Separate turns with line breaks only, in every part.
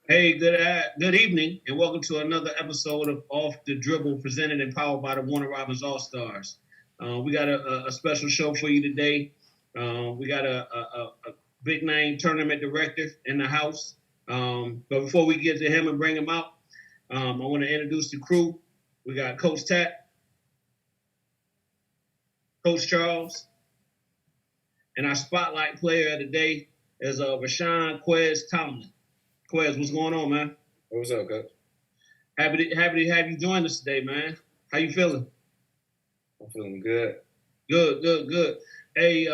Hey, good evening, and welcome to another episode of Off the Dribble, presented and powered by the Warner Robins All Stars. We got a special show for you today. We got a big name tournament director in the house. But before we get to him and bring him out, I want to introduce the crew. We got Coach Tat, Coach Charles, and our spotlight player of the day is Rashawn Quez Tomlin. Quez, what's going on, man?
What's up, coach?
Happy to have you join us today, man. How you feeling?
I'm feeling good.
Good. Hey,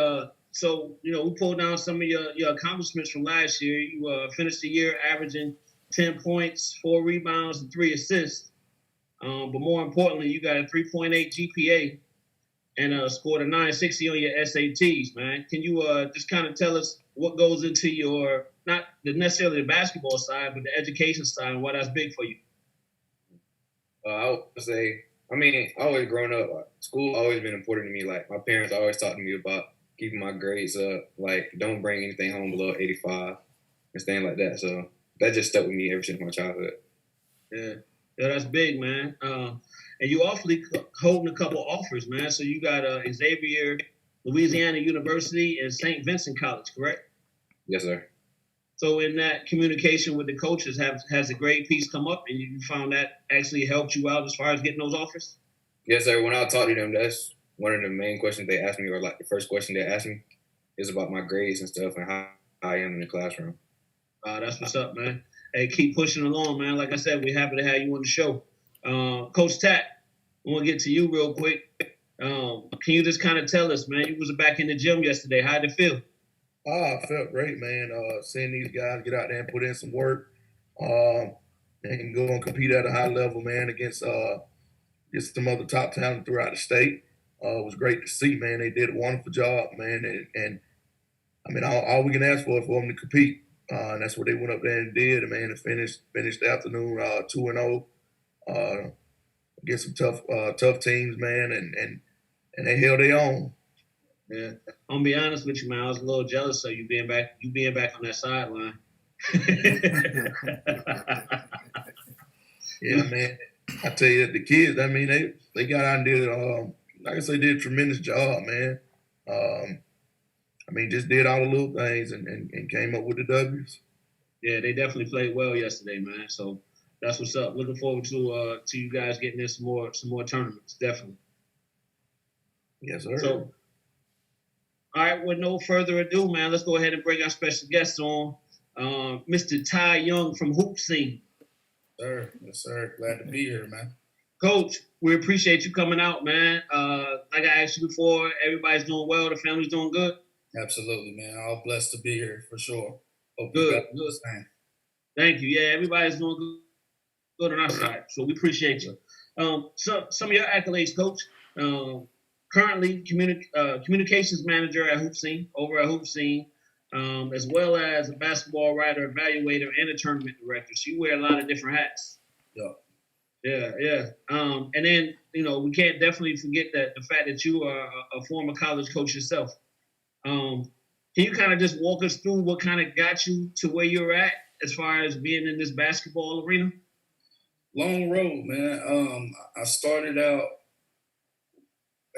so we pulled down some of your accomplishments from last year. You finished the year averaging 10 points, 4 rebounds, and 3 assists. But more importantly, you got a 3.8 GPA and scored a 960 on your SATs, man. Can you just kind of tell us what goes into your, not necessarily the basketball side, but the education side, and why that's big for you?
I would say, always growing up, school always been important to me. Like, my parents always talked to me about keeping my grades up, like, don't bring anything home below 85 and things like that. So that just stuck with me ever since my childhood.
Yeah, that's big, man. And you awfully holding a couple offers, man. So you got Xavier, Louisiana University, and St. Vincent College, correct?
Yes, sir.
So in that communication with the coaches, has a grade piece come up, and you found that actually helped you out as far as getting those offers?
Yes, sir. When I talk to them, that's one of the main questions they ask me, or like the first question they ask me is about my grades and stuff and how I am in the classroom.
That's what's up, man. Hey, keep pushing along, man. Like I said, we're happy to have you on the show. Coach Tat, I want to get to you real quick. Can you just kind of tell us, man, you was back in the gym yesterday. How'd it feel?
I felt great, man. Seeing these guys get out there and put in some work, and go and compete at a high level, man, against some other top talent throughout the state. It was great to see, man. They did a wonderful job, man, and I mean, all we can ask for them to compete, and that's what they went up there and did, man. And finished the afternoon 2-0 against some tough teams, man, and they held their own.
Yeah, I'm gonna be honest with you, man. I was a little jealous of you being back on that sideline.
Yeah, man. I tell you, the kids. I mean, they got out and did. Like I say, did a tremendous job, man. Just did all the little things and came up with the W's.
Yeah, they definitely played well yesterday, man. So that's what's up. Looking forward to you guys getting in some more tournaments, definitely.
Yes, sir.
So, all right, with no further ado, man, let's go ahead and bring our special guest on, Mr. Ty Young from HoopSeen.
Yes, sir. Glad to be here, man.
Coach, we appreciate you coming out, man. Like I asked you before, everybody's doing well. The family's doing good.
Absolutely, man. All blessed to be here for sure.
Hope good. Thank you. Yeah, everybody's doing good on our side, so we appreciate you. So some of your accolades, Coach. Currently communications manager at HoopSeen, as well as a basketball writer, evaluator, and a tournament director. So you wear a lot of different hats. Yeah. And then, we can't definitely forget that the fact that you are a former college coach yourself. Can you kind of just walk us through what kind of got you to where you're at as far as being in this basketball arena?
Long road, man. I started out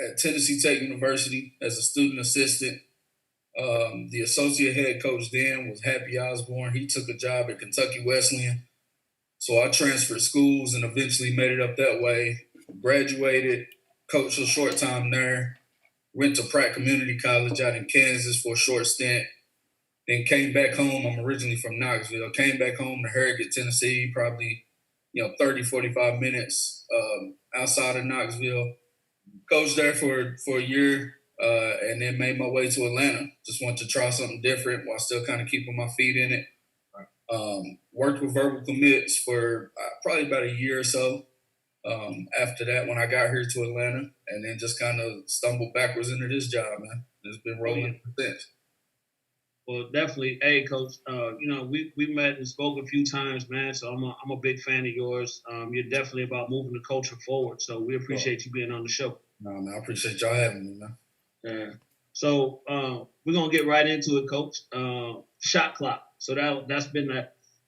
at Tennessee Tech University as a student assistant. The associate head coach then was Happy Osborne. He took a job at Kentucky Wesleyan. So I transferred schools and eventually made it up that way. Graduated, coached a short time there. Went to Pratt Community College out in Kansas for a short stint. Then came back home. I'm originally from Knoxville. Came back home to Harrogate, Tennessee, probably 30, 45 minutes outside of Knoxville. Coached there for a year and then made my way to Atlanta. Just wanted to try something different while still kind of keeping my feet in it. Worked with verbal commits for probably about a year or so. After that, when I got here to Atlanta, and then just kind of stumbled backwards into this job, man. It's been rolling since.
Well, definitely, hey, Coach. We met and spoke a few times, man. So I'm a big fan of yours. You're definitely about moving the culture forward. So we appreciate you being on the show.
No, man, I appreciate y'all having me, man.
Yeah. So we're gonna get right into it, Coach. Shot clock. So that's been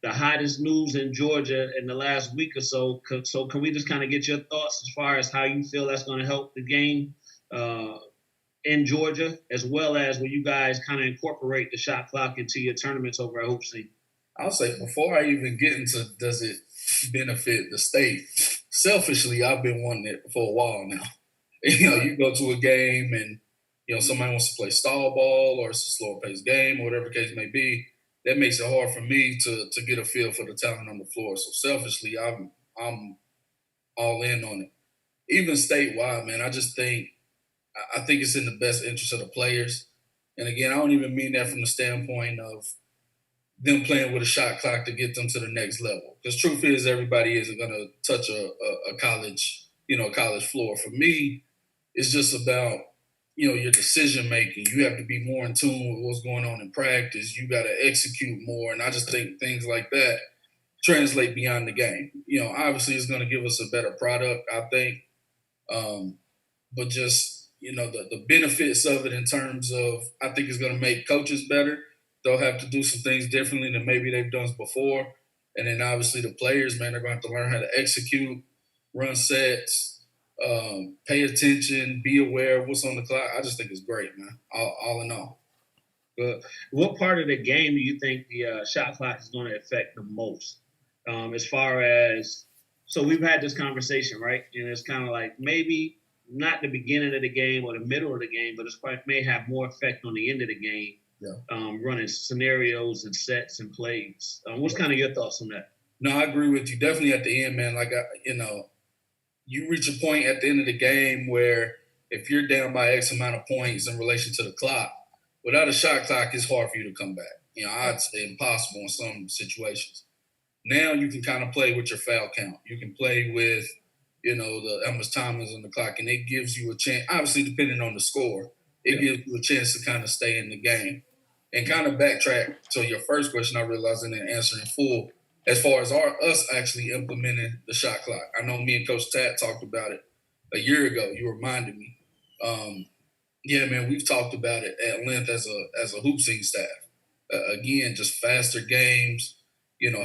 the hottest news in Georgia in the last week or so. So can we just kind of get your thoughts as far as how you feel that's going to help the game in Georgia, as well as when you guys kind of incorporate the shot clock into your tournaments over at HoopSeen?
I'll say before I even get into does it benefit the state, selfishly, I've been wanting it for a while now. You go to a game and, somebody wants to play stall ball or it's a slower paced game or whatever the case may be. That makes it hard for me to get a feel for the talent on the floor. So selfishly, I'm all in on it. Even statewide, man, I think it's in the best interest of the players. And again, I don't even mean that from the standpoint of them playing with a shot clock to get them to the next level. Because truth is, everybody isn't going to touch a college, college floor. For me, it's just about, your decision making. You have to be more in tune with what's going on in practice. You got to execute more. And I just think things like that translate beyond the game. Obviously it's going to give us a better product, I think. But just, the benefits of it in terms of, I think it's going to make coaches better. They'll have to do some things differently than maybe they've done before. And then obviously the players, man, they're going to have to learn how to execute, run sets, pay attention, be aware of what's on the clock. I just think it's great, man, all in all.
But what part of the game do you think the shot clock is going to affect the most? As far as, so we've had this conversation, right? And it's kind of like maybe not the beginning of the game or the middle of the game, but it may have more effect on the end of the game. Yeah. Running scenarios and sets and plays. What's kind of your thoughts on that?
No, I agree with you. Definitely at the end, man. Like, you reach a point at the end of the game where if you're down by X amount of points in relation to the clock, without a shot clock, it's hard for you to come back. I'd say impossible in some situations. Now you can kind of play with your foul count. You can play with, how much time is on the clock, and it gives you a chance, obviously depending on the score, it gives you a chance to kind of stay in the game. And kind of backtrack to your first question, I realized I didn't answer in full, as far as us actually implementing the shot clock. I know me and Coach Tat talked about it a year ago. You reminded me. Yeah, man, we've talked about it at length as a HoopSeen staff. Again, just faster games,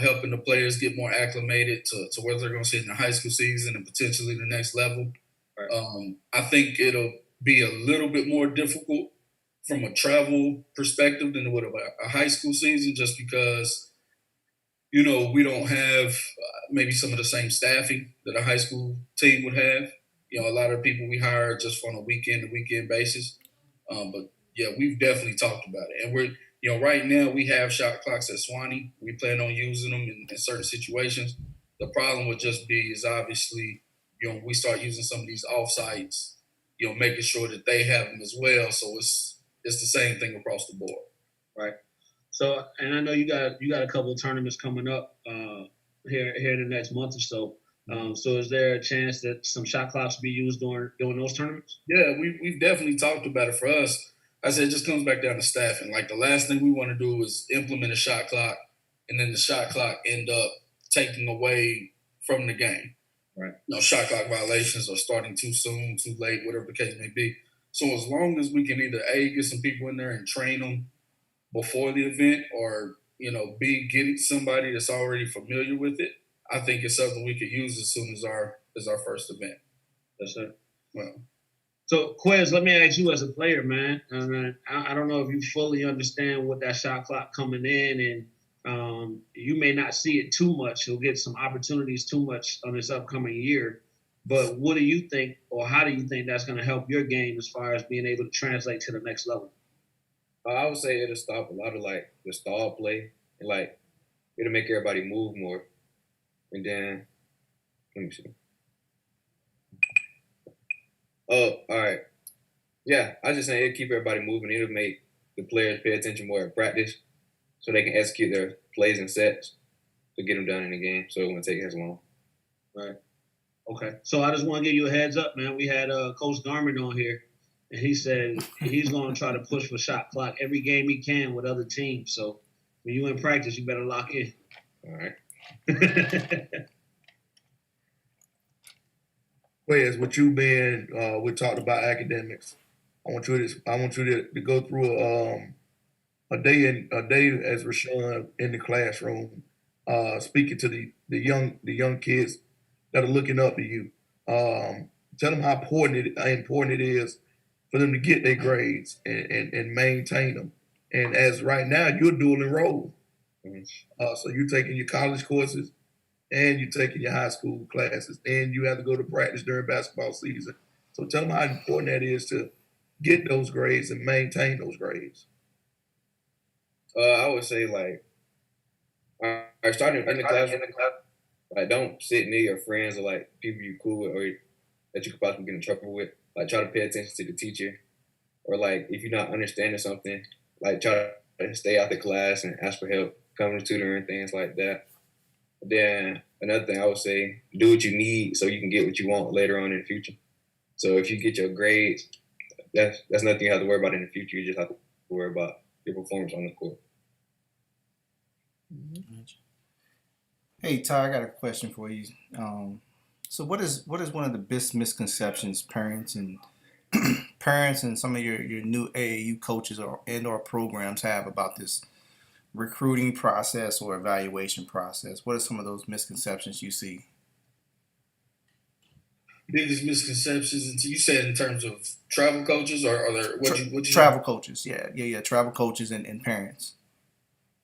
helping the players get more acclimated to where they're going to sit in the high school season and potentially the next level. Right. I think it'll be a little bit more difficult from a travel perspective than it would have a high school season, just because, we don't have maybe some of the same staffing that a high school team would have. A lot of people we hire just on a weekend-to-weekend basis. But, yeah, we've definitely talked about it. And we're, right now we have shot clocks at Swanee. We plan on using them in certain situations. The problem would just be is obviously, we start using some of these off-sites, making sure that they have them as well. So it's the same thing across the board.
Right. So, and I know you got a couple of tournaments coming up here in the next month or so. So is there a chance that some shot clocks will be used during those tournaments?
Yeah, we've definitely talked about it. For us, I said it just comes back down to staffing. Like, the last thing we want to do is implement a shot clock and then the shot clock end up taking away from the game. Right. Shot clock violations or starting too soon, too late, whatever the case may be. So as long as we can either A, get some people in there and train them before the event, or, B, getting somebody that's already familiar with it, I think it's something we could use as soon as our first event.
That's it.
Well,
so, Quez, let me ask you as a player, man. I don't know if you fully understand what that shot clock coming in, and you may not see it too much. You'll get some opportunities too much on this upcoming year. But what do you think, or how do you think that's going to help your game as far as being able to translate to the next level?
I would say it'll stop a lot of the stall play, and it'll make everybody move more. And then, let me see. Oh, all right. Yeah, I just say it'll keep everybody moving. It'll make the players pay attention more in practice, so they can execute their plays and sets to get them done in the game. So it won't take as long.
Right. Okay. So I just want to give you a heads up, man. We had Coach Garmin on here, and he said he's going to try to push for shot clock every game he can with other teams. So when you in practice, you better lock in.
All right.
Whereas with you being, we talked about academics. I want you to go through a day as Rashawn in the classroom. speaking to the young kids that are looking up to you. Tell them how important it is for them to get their grades and maintain them. And as right now, you're dual enrolled. So you're taking your college courses and you're taking your high school classes, and you have to go to practice during basketball season. So tell them how important that is to get those grades and maintain those grades.
I would say like I started in the class. Like don't sit near your friends or like people you cool with or that you could possibly get in trouble with. Like try to pay attention to the teacher, or like if you're not understanding something, like try to stay out the class and ask for help, come to tutor and things like that. Then another thing I would say, do what you need so you can get what you want later on in the future. So if you get your grades, that's nothing you have to worry about in the future. You just have to worry about your performance on the court.
Hey Ty, I got a question for you. So what is one of the biggest misconceptions parents and parents and some of your new AAU coaches or programs have about this recruiting process or evaluation process? What are some of those misconceptions you see?
Biggest misconceptions, you said in terms of travel coaches, or are there what you
travel coaches? Yeah. Travel coaches and parents.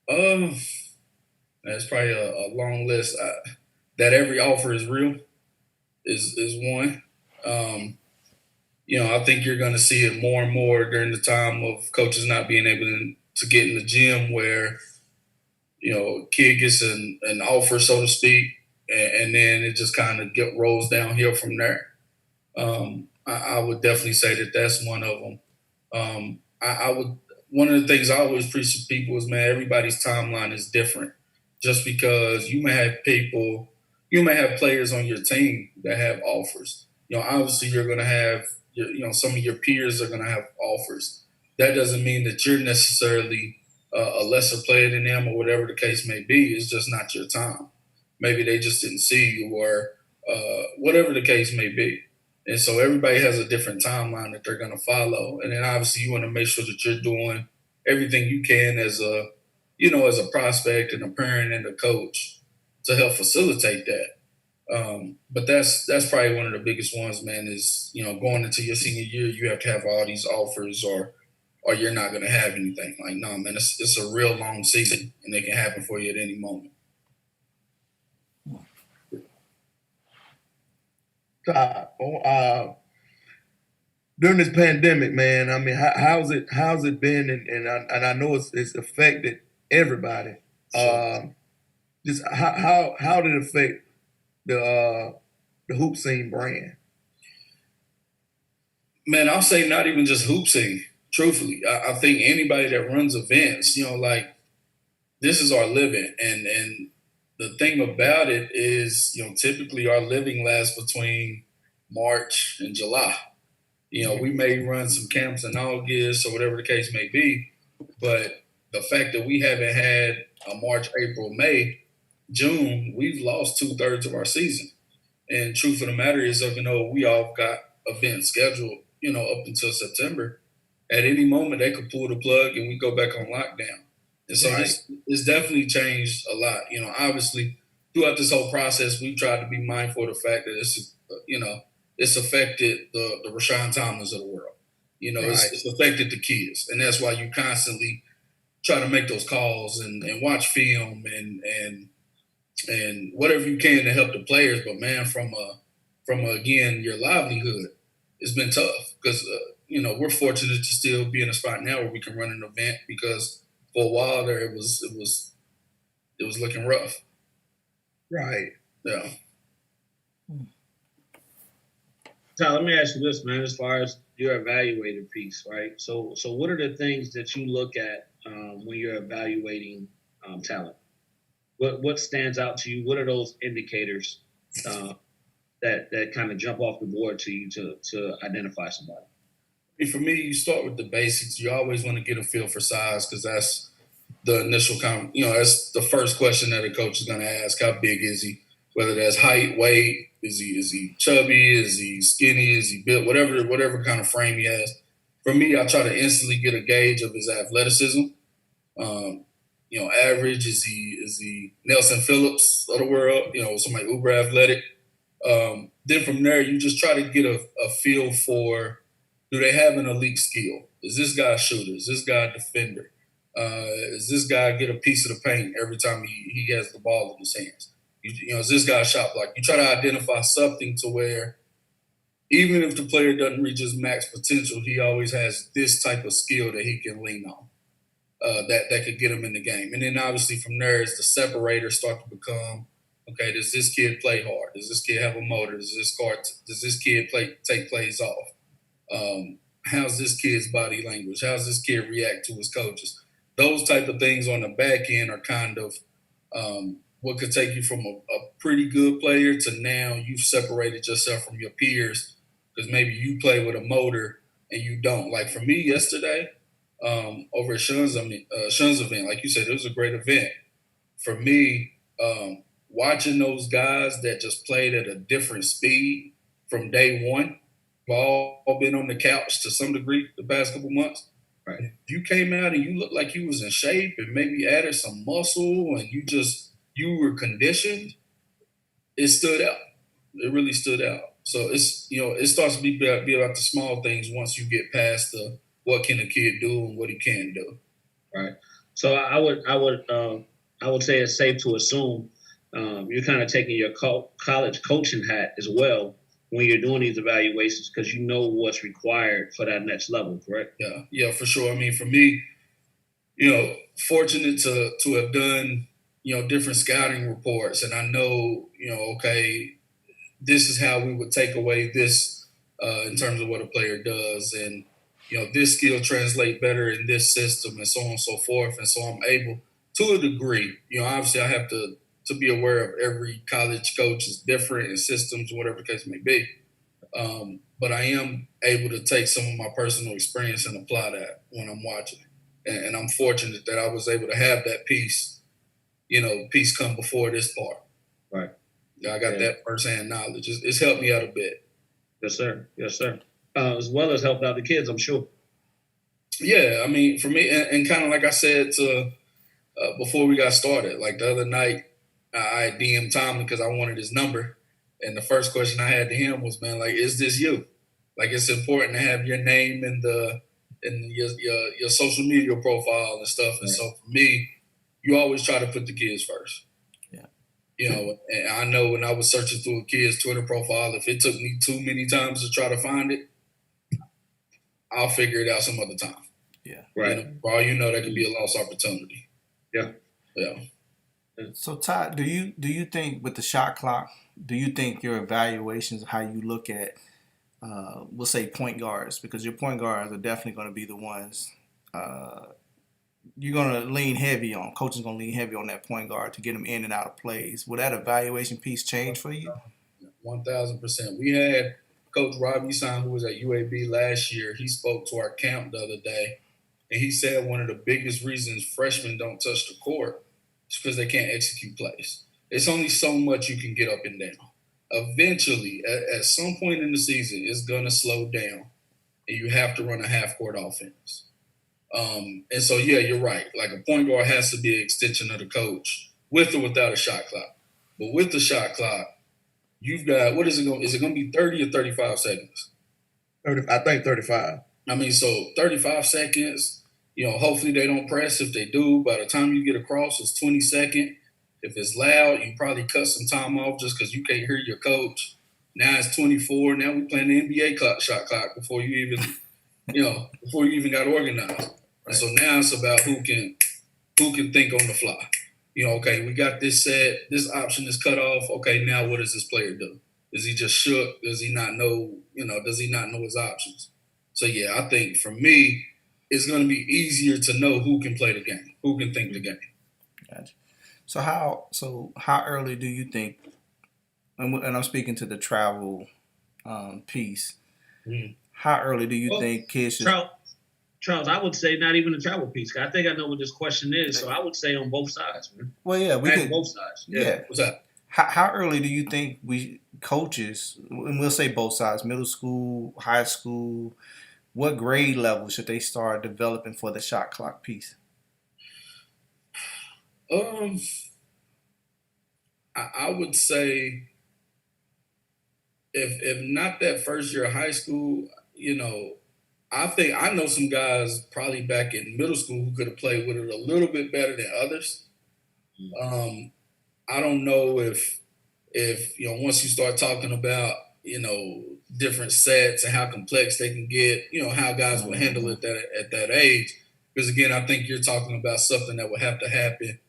That's probably a long list. That every offer is real is one. I think you're going to see it more and more during the time of coaches not being able to get in the gym where, kid gets an offer, so to speak, and then it just kind of rolls downhill from there. I would definitely say that that's one of them. One of the things I always preach to people is, man, everybody's timeline is different. Just because you may have players on your team that have offers. Obviously you're going to have, some of your peers are going to have offers. That doesn't mean that you're necessarily a lesser player than them or whatever the case may be. It's just not your time. Maybe they just didn't see you or whatever the case may be. And so everybody has a different timeline that they're going to follow. And then obviously you want to make sure that you're doing everything you can as a prospect and a parent and a coach to help facilitate that. But that's probably one of the biggest ones, man, is, going into your senior year, you have to have all these offers or you're not going to have anything. Like, no, man, it's a real long season and it can happen for you at any moment.
During this pandemic, man, I mean, how's it been? And I know it's affected everybody. Just how did it affect the HoopSeen brand?
Man, I'll say not even just HoopSeen. Truthfully, I think anybody that runs events, this is our living, and the thing about it is, typically our living lasts between March and July. We may run some camps in August or whatever the case may be, but the fact that we haven't had a March, April, May, June, we've lost 2/3 of our season. And truth of the matter is, we all got events scheduled, up until September. At any moment, they could pull the plug and we go back on lockdown. And so it's definitely changed a lot. Obviously, throughout this whole process, we've tried to be mindful of the fact that it's affected the Rashawn Tomlins of the world. It's affected the kids. And that's why you constantly try to make those calls and watch film and whatever you can to help the players. But man, from again, your livelihood, it's been tough because, we're fortunate to still be in a spot now where we can run an event because for a while there, it was looking rough.
Right.
Yeah.
Tyler, let me ask you this, man, as far as your evaluator piece, right? So what are the things that you look at when you're evaluating talent? What stands out to you? What are those indicators that kind of jump off the board to you to identify somebody?
For me, you start with the basics. You always want to get a feel for size because that's the initial that's the first question that a coach is going to ask. How big is he? Whether that's height, weight, is he chubby? Is he skinny? Is he built? Whatever kind of frame he has. For me, I try to instantly get a gauge of his athleticism. average? Is he Nelson Phillips of the world? Somebody uber athletic. Then from there, you just try to get a feel for, do they have an elite skill? Is this guy a shooter? Is this guy a defender? Does this guy get a piece of the paint every time he has the ball in his hands? Is this guy a shot block? You try to identify something to where even if the player doesn't reach his max potential, he always has this type of skill that he can lean on that could get him in the game. And then obviously from there, as the separators start to become, okay, does this kid play hard? Does this kid have a motor? Does this kid take plays off? How's this kid's body language? How's this kid react to his coaches? Those type of things on the back end are kind of what could take you from a pretty good player to now you've separated yourself from your peers because maybe you play with a motor and you don't. Like for me yesterday, over at Shun's event, like you said, it was a great event. For me, watching those guys that just played at a different speed from day one, we've all been on the couch to some degree the past couple months. Right. If you came out and you looked like you was in shape and maybe added some muscle and you were conditioned, it stood out. It really stood out. So it's it starts to be about the small things once you get past the what can a kid do and what he can do.
Right. So I would say it's safe to assume you're kind of taking your college coaching hat as well when you're doing these evaluations because you know what's required for that next level, correct?
Yeah, for sure. I mean, for me, fortunate to have done, different scouting reports, and I know, okay, this is how we would take away this in terms of what a player does, and this skill translate better in this system, and so on and so forth, and so I'm able, to a degree, obviously I have to be aware of every college coach is different in systems, whatever the case may be. But I am able to take some of my personal experience and apply that when I'm watching. And I'm fortunate that I was able to have that piece come before this part.
Right.
I got that firsthand knowledge. It's helped me out a bit.
Yes, sir. Yes, sir. As well as helped out the kids, I'm sure.
Yeah, I mean, for me, and kind of like I said before we got started, like the other night, I DM'd Tomlin because I wanted his number. And the first question I had to him was, man, like, is this you? Like, it's important to have your name in your social media profile and stuff. And so for me, you always try to put the kids first. Yeah. And I know when I was searching through a kid's Twitter profile, if it took me too many times to try to find it, I'll figure it out some other time.
Yeah.
Right.
For all that could be a lost opportunity.
Yeah.
Yeah.
So Todd, do you think with the shot clock, do you think your evaluations of how you look at, we'll say point guards, because your point guards are definitely going to be the ones you're going to lean heavy on. Coaching's going to lean heavy on that point guard to get them in and out of plays. Will that evaluation piece change for you?
1,000%. We had Coach Robbie Son, who was at UAB last year. He spoke to our camp the other day, and he said one of the biggest reasons freshmen don't touch the court is because they can't execute plays. It's only so much you can get up and down. Eventually, at some point in the season, it's going to slow down, and you have to run a half-court offense. And so, yeah, you're right. Like a point guard has to be an extension of the coach with or without a shot clock. But with the shot clock, you've got, what is it going to be 30 or 35 seconds?
30, I think 35.
I mean, so 35 seconds, hopefully they don't press. If they do, by the time you get across, it's 20 seconds. If it's loud, you probably cut some time off just because you can't hear your coach. Now it's 24. Now we're playing the NBA shot clock before you even got organized. And so now it's about who can think on the fly. Okay, we got this set. This option is cut off. Okay, now what does this player do? Is he just shook? Does he not know? Does he not know his options? So yeah, I think for me, it's going to be easier to know who can play the game, who can think the game.
Gotcha. So how early do you think? And I'm speaking to the travel piece. Mm-hmm. How early do you think kids should?
Charles, I would say not even the travel piece. I think I know what this question is, so I would say on both sides, man.
Well, yeah, we can
both sides.
Yeah.
What's that?
How early do you think we coaches, and we'll say both sides, middle school, high school, what grade level should they start developing for the shot clock piece?
Um, I would say if not that first year of high school, I think I know some guys probably back in middle school who could have played with it a little bit better than others. Um, I don't know if once you start talking about different sets and how complex they can get, how guys will handle it at that age. Because again, I think you're talking about something that would have to happen,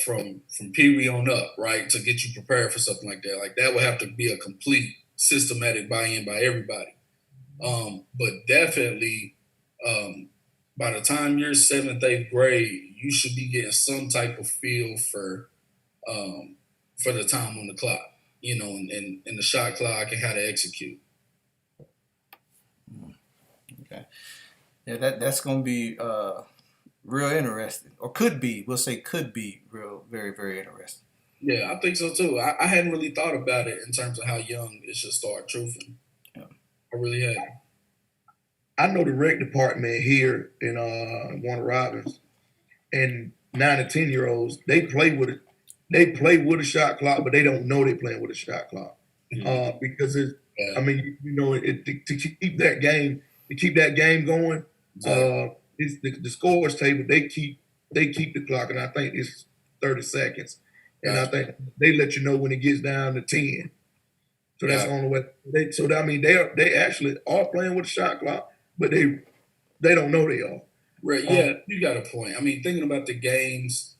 from Pee Wee on up, right, to get you prepared for something like that. Like that would have to be a complete systematic buy-in by everybody. But definitely, by the time you're seventh, eighth grade, you should be getting some type of feel for the time on the clock, and the shot clock and how to execute.
Okay. Yeah, that's going to be real interesting, or could be. We'll say could be real, very, very interesting.
Yeah, I think so too. I hadn't really thought about it in terms of how young it should start. Truthfully,
Yeah.
I really hadn't.
I know the rec department here in Warner Robins, and 9 to 10 year olds, they play with it. They play with a shot clock, but they don't know they're playing with a shot clock because it's.
Yeah.
I mean, to keep that game going.
Exactly.
It's the scores table. They keep the clock, and I think it's 30 seconds, and I think they let you know when it gets down to 10. So that's the only way. They actually are playing with a shot clock, but they don't know they are.
Right. Yeah, you got a point. I mean, thinking about the games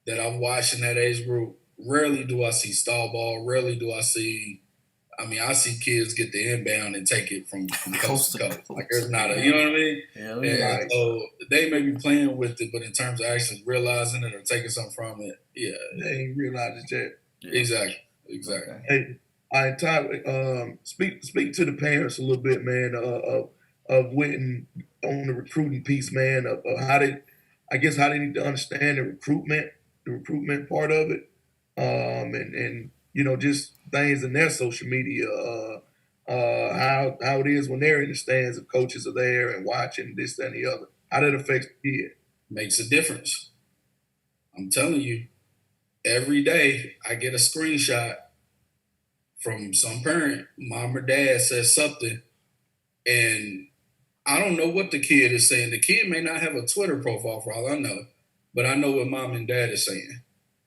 that I've watched in that age group, rarely do I see stall ball. Rarely do I see. I mean, I see kids get the inbound and take it from coast to coast. Like there's not a, you know what I mean?
Yeah.
And so they may be playing with it, but in terms of actually realizing it or taking something from it,
they ain't realized it yet.
Yeah. Exactly.
Hey, I speak to the parents a little bit, man, of Witten on the recruiting piece, man, of how they need to understand the recruitment part of it, and just things in their social media, how it is when they're in the stands, if coaches are there and watching this, that, and the other, how that affects the kid.
Makes a difference. I'm telling you, every day I get a screenshot from some parent, mom or dad says something, and I don't know what the kid is saying. The kid may not have a Twitter profile for all I know, but I know what mom and dad is saying.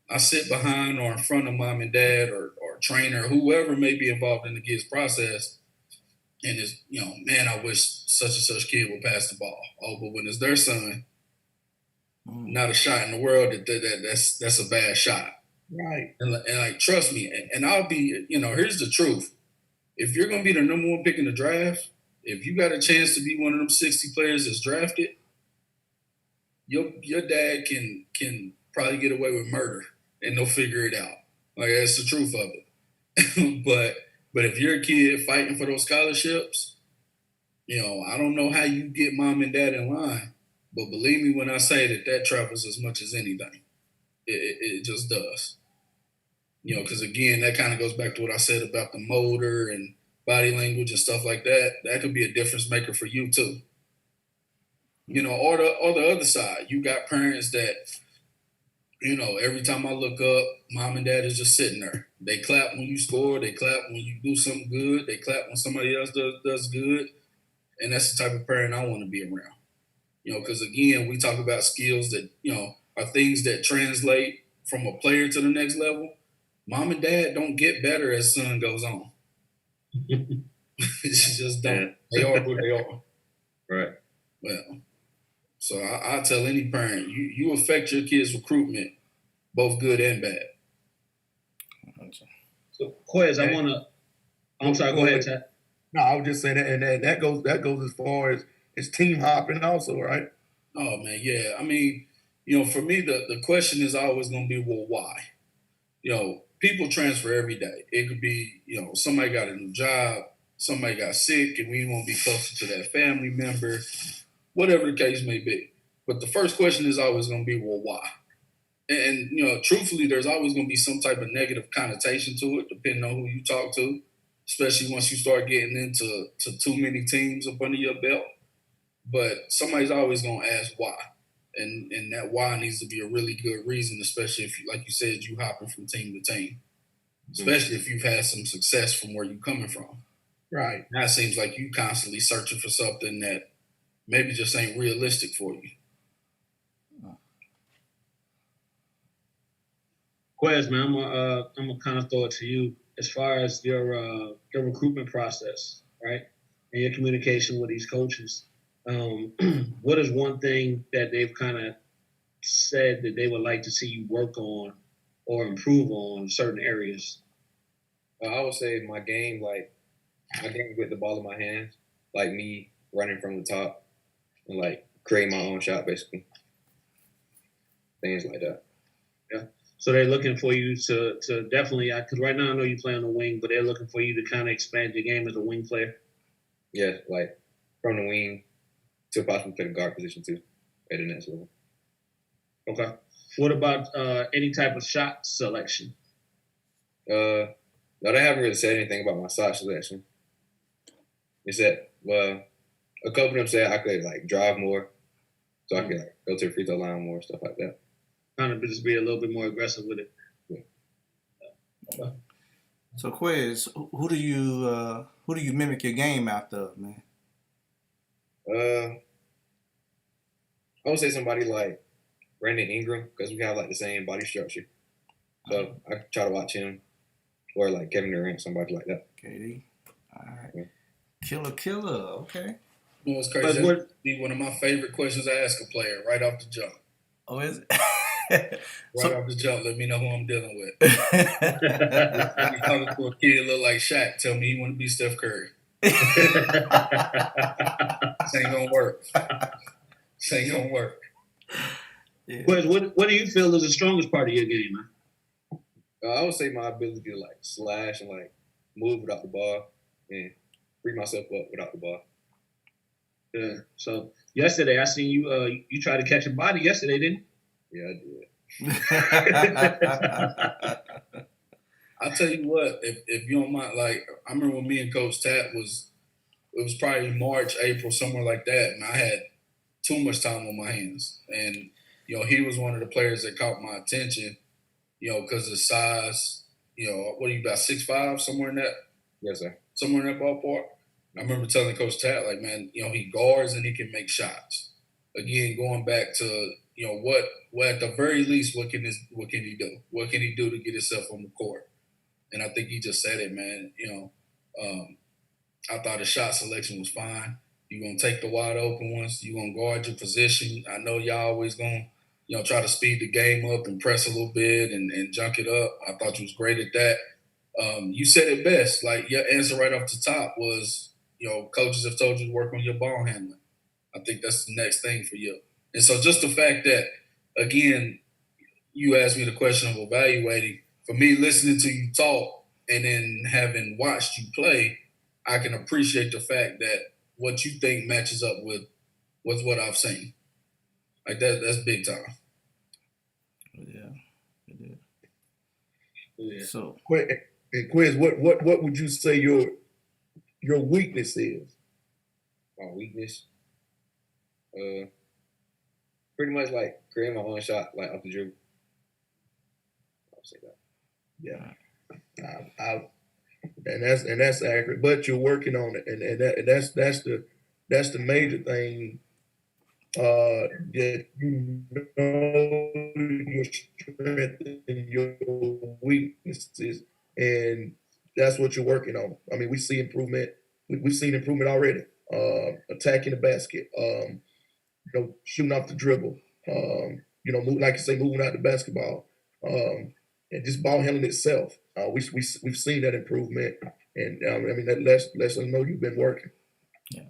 I sit behind or in front of mom and dad or trainer, whoever may be involved in the kid's process, and it's, man, I wish such and such kid would pass the ball. Oh, but when it's their son, not a shot in the world, that's a bad shot.
Right.
And like, trust me, and I'll be, here's the truth. If you're going to be the number one pick in the draft, if you got a chance to be one of them 60 players that's drafted, your dad can probably get away with murder and they'll figure it out. Like, that's the truth of it. but if you're a kid fighting for those scholarships, I don't know how you get mom and dad in line, but believe me when I say that travels as much as anything. It just does. Because again, that kind of goes back to what I said about the motor and body language and stuff like that. That could be a difference maker for you too. Or the other side, you got parents that, every time I look up, mom and dad is just sitting there. They clap when you score. They clap when you do something good. They clap when somebody else does good. And that's the type of parent I want to be around. Because again, we talk about skills that, are things that translate from a player to the next level. Mom and dad don't get better as son goes on. It's just don't. They are who they are.
Right.
Well, so I tell any parent, you affect your kid's recruitment, both good and bad.
So, Quez, I'm sorry, go ahead, Chad.
No, I was just saying that, and that goes as far as team hopping also, right?
Oh, man, yeah. I mean, for me, the question is always going to be, well, why? People transfer every day. It could be, somebody got a new job, somebody got sick, and we want to be closer to that family member, whatever the case may be. But the first question is always going to be, well, why? And truthfully, there's always going to be some type of negative connotation to it, depending on who you talk to, especially once you start getting into too many teams up under your belt. But somebody's always going to ask why. And that why needs to be a really good reason, especially if, like you said, you hopping from team to team, especially if you've had some success from where you're coming from.
Right.
Now it seems like you constantly searching for something that maybe just ain't realistic for you.
Quez, man, I'm gonna kind of throw it to you as far as your recruitment process, right, and your communication with these coaches. What is one thing that they've kind of said that they would like to see you work on or improve on certain areas?
I would say my game with the ball in my hands, like me running from the top and like creating my own shot, basically. Things like that.
Yeah. So they're looking for you to definitely, because right now I know you play on the wing, but they're looking for you to kind of expand your game as a wing player.
Yeah, like from the wing to possibly play the guard position too at the next level.
Okay. What about any type of shot selection?
No, they haven't really said anything about my shot selection. They said, well, a couple of them said I could like drive more, so I could like go to the free throw line more, stuff like that.
Kind of just be a little bit more aggressive with it.
Yeah.
Okay.
So, Quiz, who do you mimic your game after, man?
I would say somebody like Brandon Ingram because we have like the same body structure. So I try to watch him, or like Kevin Durant, somebody like that.
KD. All right.
Yeah.
Killer. Okay.
You know what's crazy? That'd be one of my favorite questions I ask a player right off the jump.
Oh, is it?
Right off the jump, let me know who I'm dealing with. If you're talking to a kid look like Shaq, tell me he want to be Steph Curry. This ain't gonna work. This ain't gonna work.
Yeah. What do you feel is the strongest part of your game, man?
I would say my ability to like slash and like move without the ball and free myself up without the ball.
Yeah. So yesterday I seen you. You tried to catch a body yesterday, didn't you?
Yeah, I
did. I'll tell you what, if you don't mind, like I remember when me and Coach Tat it was probably March, April, somewhere like that, and I had too much time on my hands. And, you know, he was one of the players that caught my attention, you know, because of size, you know, what are you, about 6'5", somewhere in that?
Yes, sir.
Somewhere in that ballpark. I remember telling Coach Tat, like, man, you know, he guards and he can make shots. Again, going back to, you know, what at the very least, what can he do? What can he do to get himself on the court? And I think he just said it, man. You know, I thought his shot selection was fine. You're going to take the wide open ones. You're going to guard your position. I know y'all always going to, you know, try to speed the game up and press a little bit and junk it up. I thought you was great at that. You said it best. Like, your answer right off the top was, you know, coaches have told you to work on your ball handling. I think that's the next thing for you. And so just the fact that, again, you asked me the question of evaluating. For me, listening to you talk and then having watched you play, I can appreciate the fact that what you think matches up with what I've seen. Like that's big time.
Yeah, it is.
Yeah.
So,
Quiz, what would you say your weakness is?
My weakness, pretty much like creating my own shot, like off the dribble. I'll say that.
Yeah, and that's accurate. But you're working on it, and that's the major thing. That you know your strength and your weaknesses, and that's what you're working on. I mean, we see improvement. We've seen improvement already. Attacking the basket, you know, shooting off the dribble, you know, like you say, moving out the basketball, and just ball handling itself. We've seen that improvement, and I mean that lets us know you've been working.
Yeah.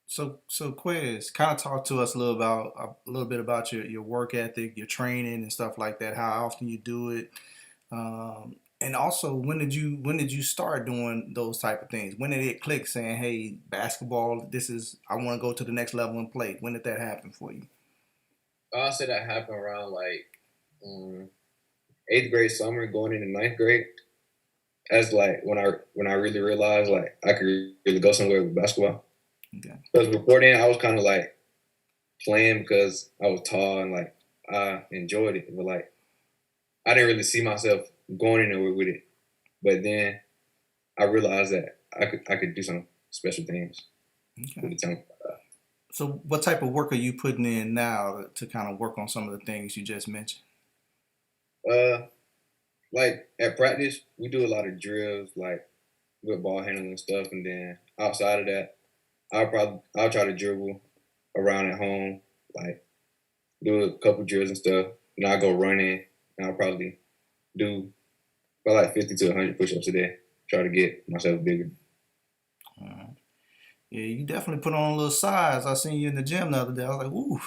So Quiz, kind of talk to us a little bit about your work ethic, your training, and stuff like that. How often you do it, and also when did you start doing those type of things? When did it click, saying, "Hey, basketball, I want to go to the next level and play"? When did that happen for you?
I'll say that happened around like 8th grade summer, going into 9th grade. As like when I really realized like I could really go somewhere with basketball.
Okay.
Because before then I was kind of like playing because I was tall and like I enjoyed it, but like I didn't really see myself going anywhere with it. But then I realized that I could do some special things with
Okay.
the talent.
So, what type of work are you putting in now to kind of work on some of the things you just mentioned?
Uh, like at practice, we do a lot of drills, like with ball handling and stuff, and then outside of that, I'll try to dribble around at home, like do a couple drills and stuff. And I'll go running, and I'll probably do about like 50 to 100 push-ups a day. Try to get myself bigger.
Uh, yeah, you definitely put on a little size. I seen you in the gym the other day. I was like, ooh,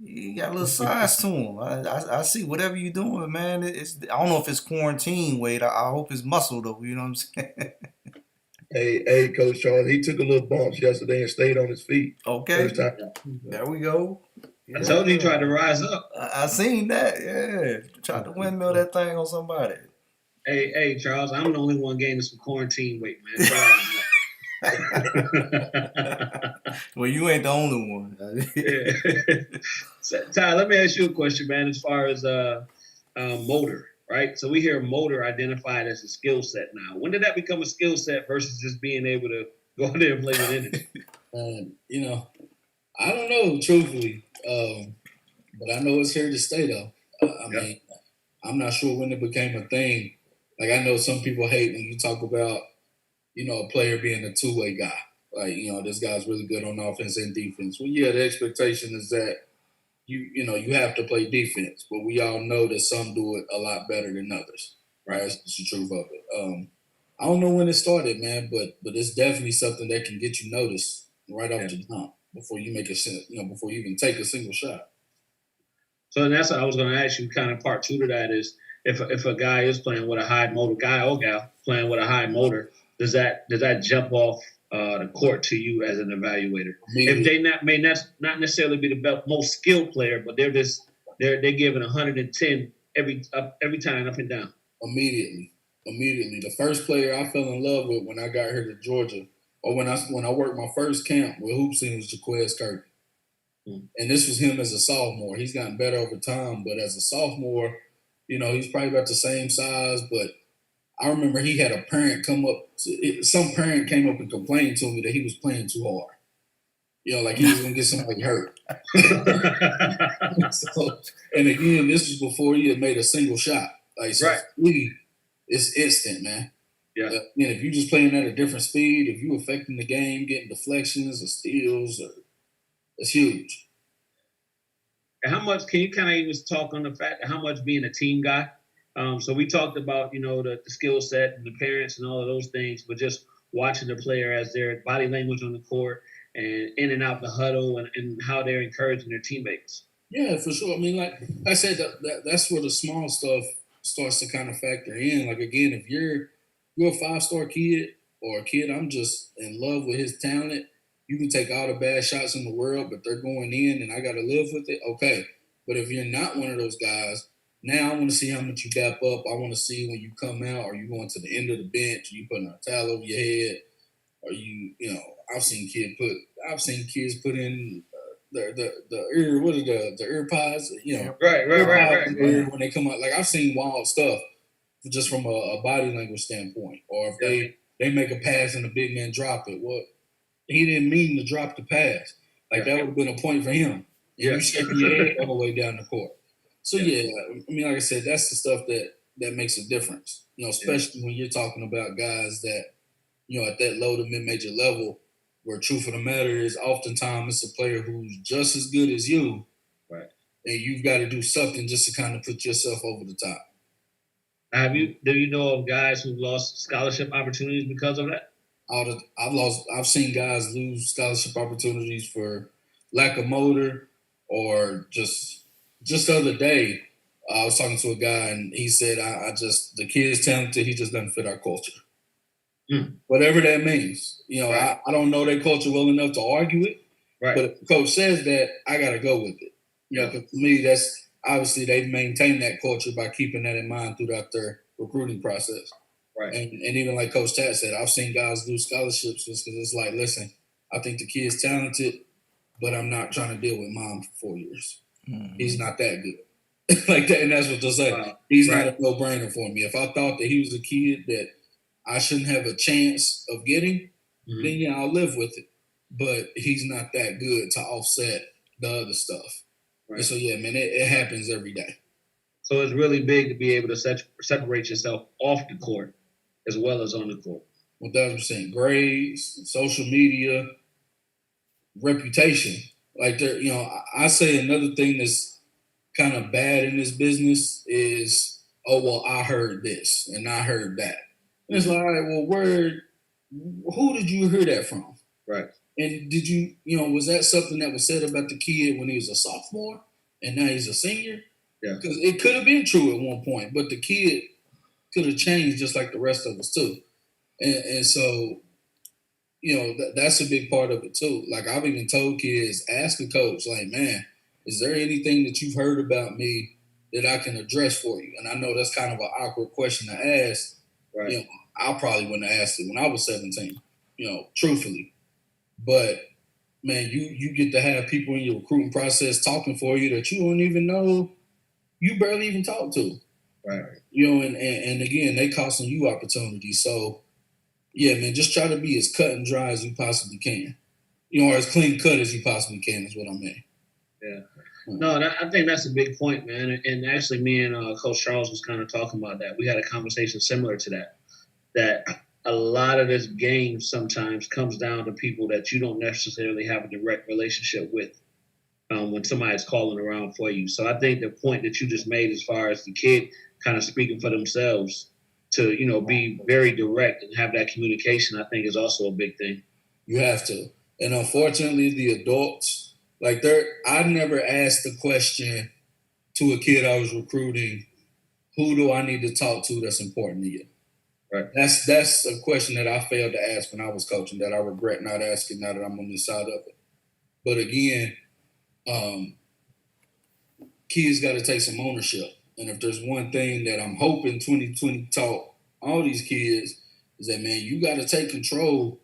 you got a little size to him. I see whatever you're doing, man. It's I don't know if it's quarantine weight. I hope it's muscle though. You know what I'm saying?
Hey, Coach Charles, he took a little bumps yesterday and stayed on his feet.
Okay,
First time.
there we go.
I told you he tried to
Yeah,
rise up.
I seen that. Yeah, tried to windmill that thing on somebody.
Hey, Charles, I'm the only one gaining some quarantine weight, man.
Well, you ain't the only one.
Yeah. So, Ty, let me ask you a question, man. As far as motor, right? So we hear motor identified as a skill set now. When did that become a skill set versus just being able to go out there and play with energy?
I don't know, truthfully, but I know it's here to stay, though. I
Yeah.
mean, I'm not sure when it became a thing. Like, I know some people hate when you talk about, a player being a two-way guy. Like, this guy's really good on offense and defense. Well, yeah, the expectation is that you have to play defense, but we all know that some do it a lot better than others. Right? That's the truth of it. I don't know when it started, man, but it's definitely something that can get you noticed right off the jump before you make before you even take a single shot.
So that's what I was going to ask you. Kind of part two to that is if a guy is playing with a high motor, guy or gal playing with a high motor, does that jump off the court to you as an evaluator? If they may not necessarily be the most skilled player, but they're giving 110 every time up and down.
Immediately. The first player I fell in love with when I got here to Georgia, or when I worked my first camp with HoopSeen was Jaquez Kirby. And this was him as a sophomore. He's gotten better over time, but as a sophomore, he's probably about the same size. But I remember he had a parent some parent came up and complained to me that he was playing too hard. Like he was going to get somebody hurt. And again, this was before he had made a single shot. Like, so
right.
It's instant, man.
Yeah.
If you're just playing at a different speed, if you're affecting the game, getting deflections or steals, it's huge.
And how much can you kind of even talk on the fact of how much being a team guy? So we talked about the skill set and the parents and all of those things, but just watching the player as their body language on the court and in and out the huddle and how they're encouraging their teammates.
Yeah, for sure. I mean, like I said, that's where the small stuff starts to kind of factor in. Like again, if you're a 5-star kid or a kid, I'm just in love with his talent. You can take all the bad shots in the world, but they're going in, and I got to live with it. Okay, but if you're not one of those guys, now I want to see how much you gap up. I want to see when you come out, are you going to the end of the bench? Are you putting a towel over your head? Are I've seen kids put in the ear pods,
Right.
When they come out, like I've seen wild stuff just from a body language standpoint. Or if they make a pass and the big man drop it, well, he didn't mean to drop the pass. Like that would have been a point for him. You shaking your head all the way down the court. So I mean, like I said, that's the stuff that makes a difference. Especially when you're talking about guys that at that low to mid-major level, where truth of the matter is oftentimes it's a player who's just as good as you.
Right.
And you've got to do something just to kind of put yourself over the top.
Do you know of guys who've lost scholarship opportunities because of that?
I've seen guys lose scholarship opportunities for lack of motor or just the other day, I was talking to a guy and he said, the kid's talented, he just doesn't fit our culture. Whatever that means. I don't know their culture well enough to argue it. Right. But if the coach says that, I got to go with it. Because to me, that's obviously they've maintained that culture by keeping that in mind throughout their recruiting process.
Right.
And even like Coach Tat said, I've seen guys lose scholarships just because it's like, listen, I think the kid's talented, but I'm not trying to deal with mom for 4 years.
Mm-hmm.
He's not that good. Like that, and that's what they'll say.
Wow.
He's
Right.
not a no-brainer for me. If I thought that he was a kid that I shouldn't have a chance of getting,
Mhm.
then yeah, I'll live with it. But he's not that good to offset the other stuff.
Right.
And so yeah, man, it happens every day.
So it's really big to be able to separate yourself off the court as well as on the court.
1,000%. Grades, social media, reputation. Like there, I say another thing that's kind of bad in this business is, oh well, I heard this and I heard that. And it's like, all right, well, who did you hear that from?
Right.
And did you, was that something that was said about the kid when he was a sophomore and now he's a senior?
Yeah.
Because it could have been true at one point, but the kid could have changed just like the rest of us too. And so, that's a big part of it too. Like I've even told kids, ask a coach, like, man, is there anything that you've heard about me that I can address for you? And I know that's kind of an awkward question to ask.
Right.
I probably wouldn't have asked it when I was 17, truthfully. But man, you get to have people in your recruiting process talking for you that you don't even know, you barely even talk to.
Right.
And again, they costing you opportunities. So yeah, man, just try to be as cut and dry as you possibly can. Or as clean cut as you possibly can is what I mean.
Yeah. No, I think that's a big point, man. And actually, me and Coach Charles was kind of talking about that. We had a conversation similar to that. That a lot of this game sometimes comes down to people that you don't necessarily have a direct relationship with when somebody's calling around for you. So I think the point that you just made as far as the kid kind of speaking for themselves to, be very direct and have that communication, I think is also a big thing.
You have to. And unfortunately, the adults, I never asked the question to a kid I was recruiting, who do I need to talk to that's important to you?
Right.
That's a question that I failed to ask when I was coaching that I regret not asking now that I'm on this side of it. But again, kids got to take some ownership. And if there's one thing that I'm hoping 2020 taught all these kids is that, man, you got to take control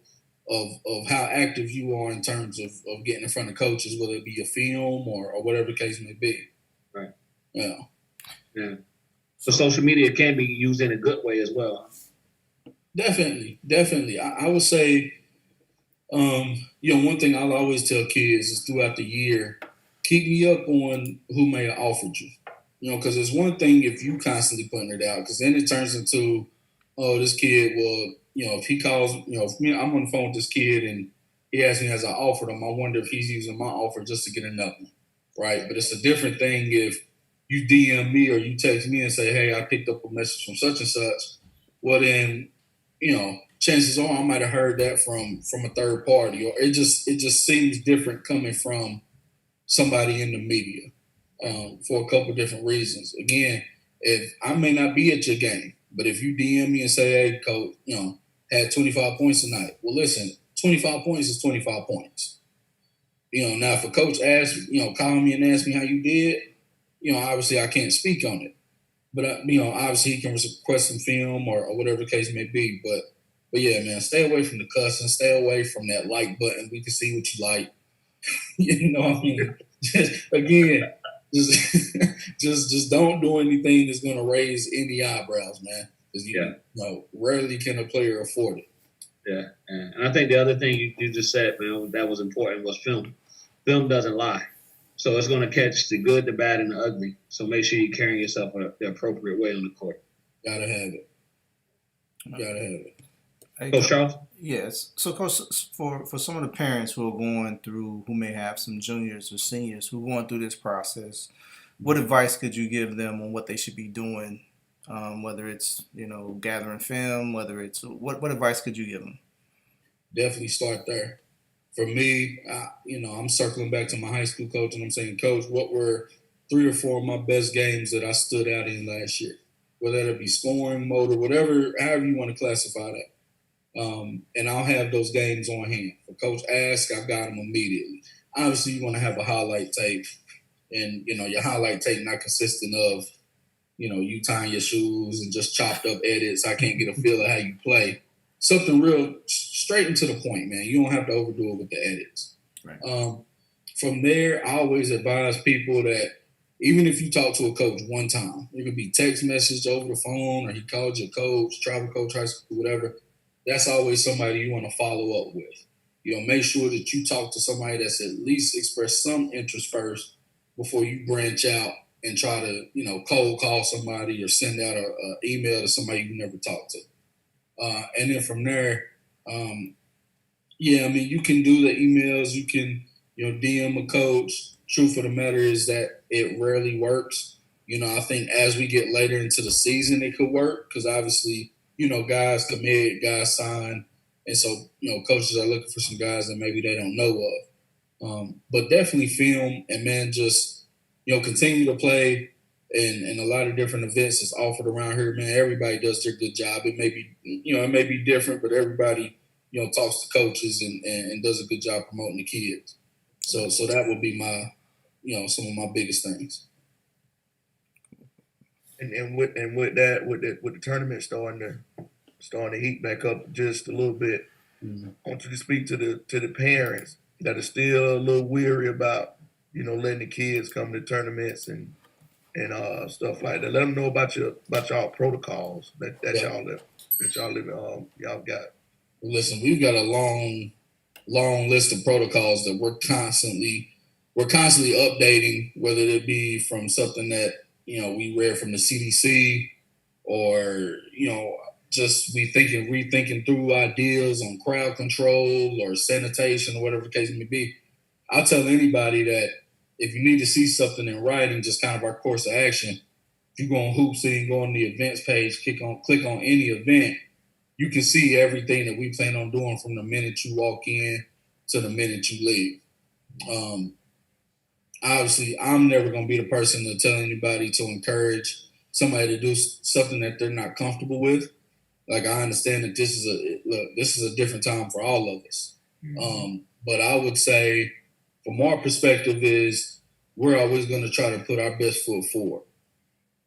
of how active you are in terms of getting in front of coaches, whether it be a film or whatever the case may be.
Right.
Yeah.
Yeah. So social media can be used in a good way as well.
Definitely. I would say, one thing I'll always tell kids is throughout the year, keep me up on who may have offered you. Because it's one thing if you constantly putting it out, because then it turns into, oh, this kid, well, if he calls, I'm on the phone with this kid and he asks me as I offered him, I wonder if he's using my offer just to get another one, right? But it's a different thing if you DM me or you text me and say, hey, I picked up a message from such and such. Well, then, chances are I might have heard that from a third party, or it just seems different coming from somebody in the media for a couple different reasons. Again, if I may not be at your game, but if you DM me and say, hey, coach, had 25 points tonight. Well, listen, 25 points is 25 points. Now if a coach asks, call me and ask me how you did, obviously I can't speak on it. But, obviously he can request some film or whatever the case may be. But yeah, man, stay away from the cussing. Stay away from that like button. We can see what you like. Just don't do anything that's going to raise any eyebrows, man. Because rarely can a player afford it.
Yeah, and I think the other thing you just said, man, that was important was film. Film doesn't lie. So it's going to catch the good, the bad, and the ugly. So make sure you're carrying yourself the appropriate way on the court.
Gotta have it.
Hey,
Coach Charles?
Yes. So, Coach, for some of the parents who may have some juniors or seniors who are going through this process, what advice could you give them on what they should be doing? Whether it's, gathering film, whether it's, what advice could you give them?
Definitely start there. For me, I'm circling back to my high school coach and I'm saying, Coach, what were 3 or 4 of my best games that I stood out in last year? Whether it be scoring, motor, whatever, however you want to classify that. And I'll have those games on hand. If Coach asks, I've got them immediately. Obviously, you want to have a highlight tape. And, your highlight tape not consisting of, you tying your shoes and just chopped up edits. I can't get a feel of how you play. Something real straight and to the point, man. You don't have to overdo it with the edits.
Right.
from there, I always advise people that even if you talk to a coach one time, it could be text message over the phone, or he called your coach, travel coach, high school, whatever. That's always somebody you want to follow up with. Make sure that you talk to somebody that's at least expressed some interest first before you branch out and try to, cold call somebody or send out a email to somebody you never talked to. And then from there, you can do the emails, you can, DM a coach. Truth of the matter is that it rarely works. I think as we get later into the season, it could work because obviously, guys commit, guys sign. And so, coaches are looking for some guys that maybe they don't know of. But definitely film and, man, just, continue to play and a lot of different events that's offered around here, man. Everybody does their good job. It may be, it may be different, but everybody, talks to coaches and does a good job promoting the kids. So that would be my, some of my biggest things.
And with the tournament starting to heat back up just a little bit, I want you to speak to the parents that are still a little weary about letting the kids come to tournaments and stuff like that. Let them know about y'all protocols that y'all got.
Listen, we've got a long list of protocols that we're constantly updating, whether it be from something that we read from the CDC or just rethinking through ideas on crowd control or sanitation or whatever the case may be. I'll tell anybody that if you need to see something in writing, just kind of our course of action, if you go on HoopSeen, go on the events page, click on any event, you can see everything that we plan on doing from the minute you walk in to the minute you leave. Obviously, I'm never going to be the person to tell anybody to encourage somebody to do something that they're not comfortable with. Like, I understand that this is a different time for all of us. But I would say, from our perspective, is we're always going to try to put our best foot forward.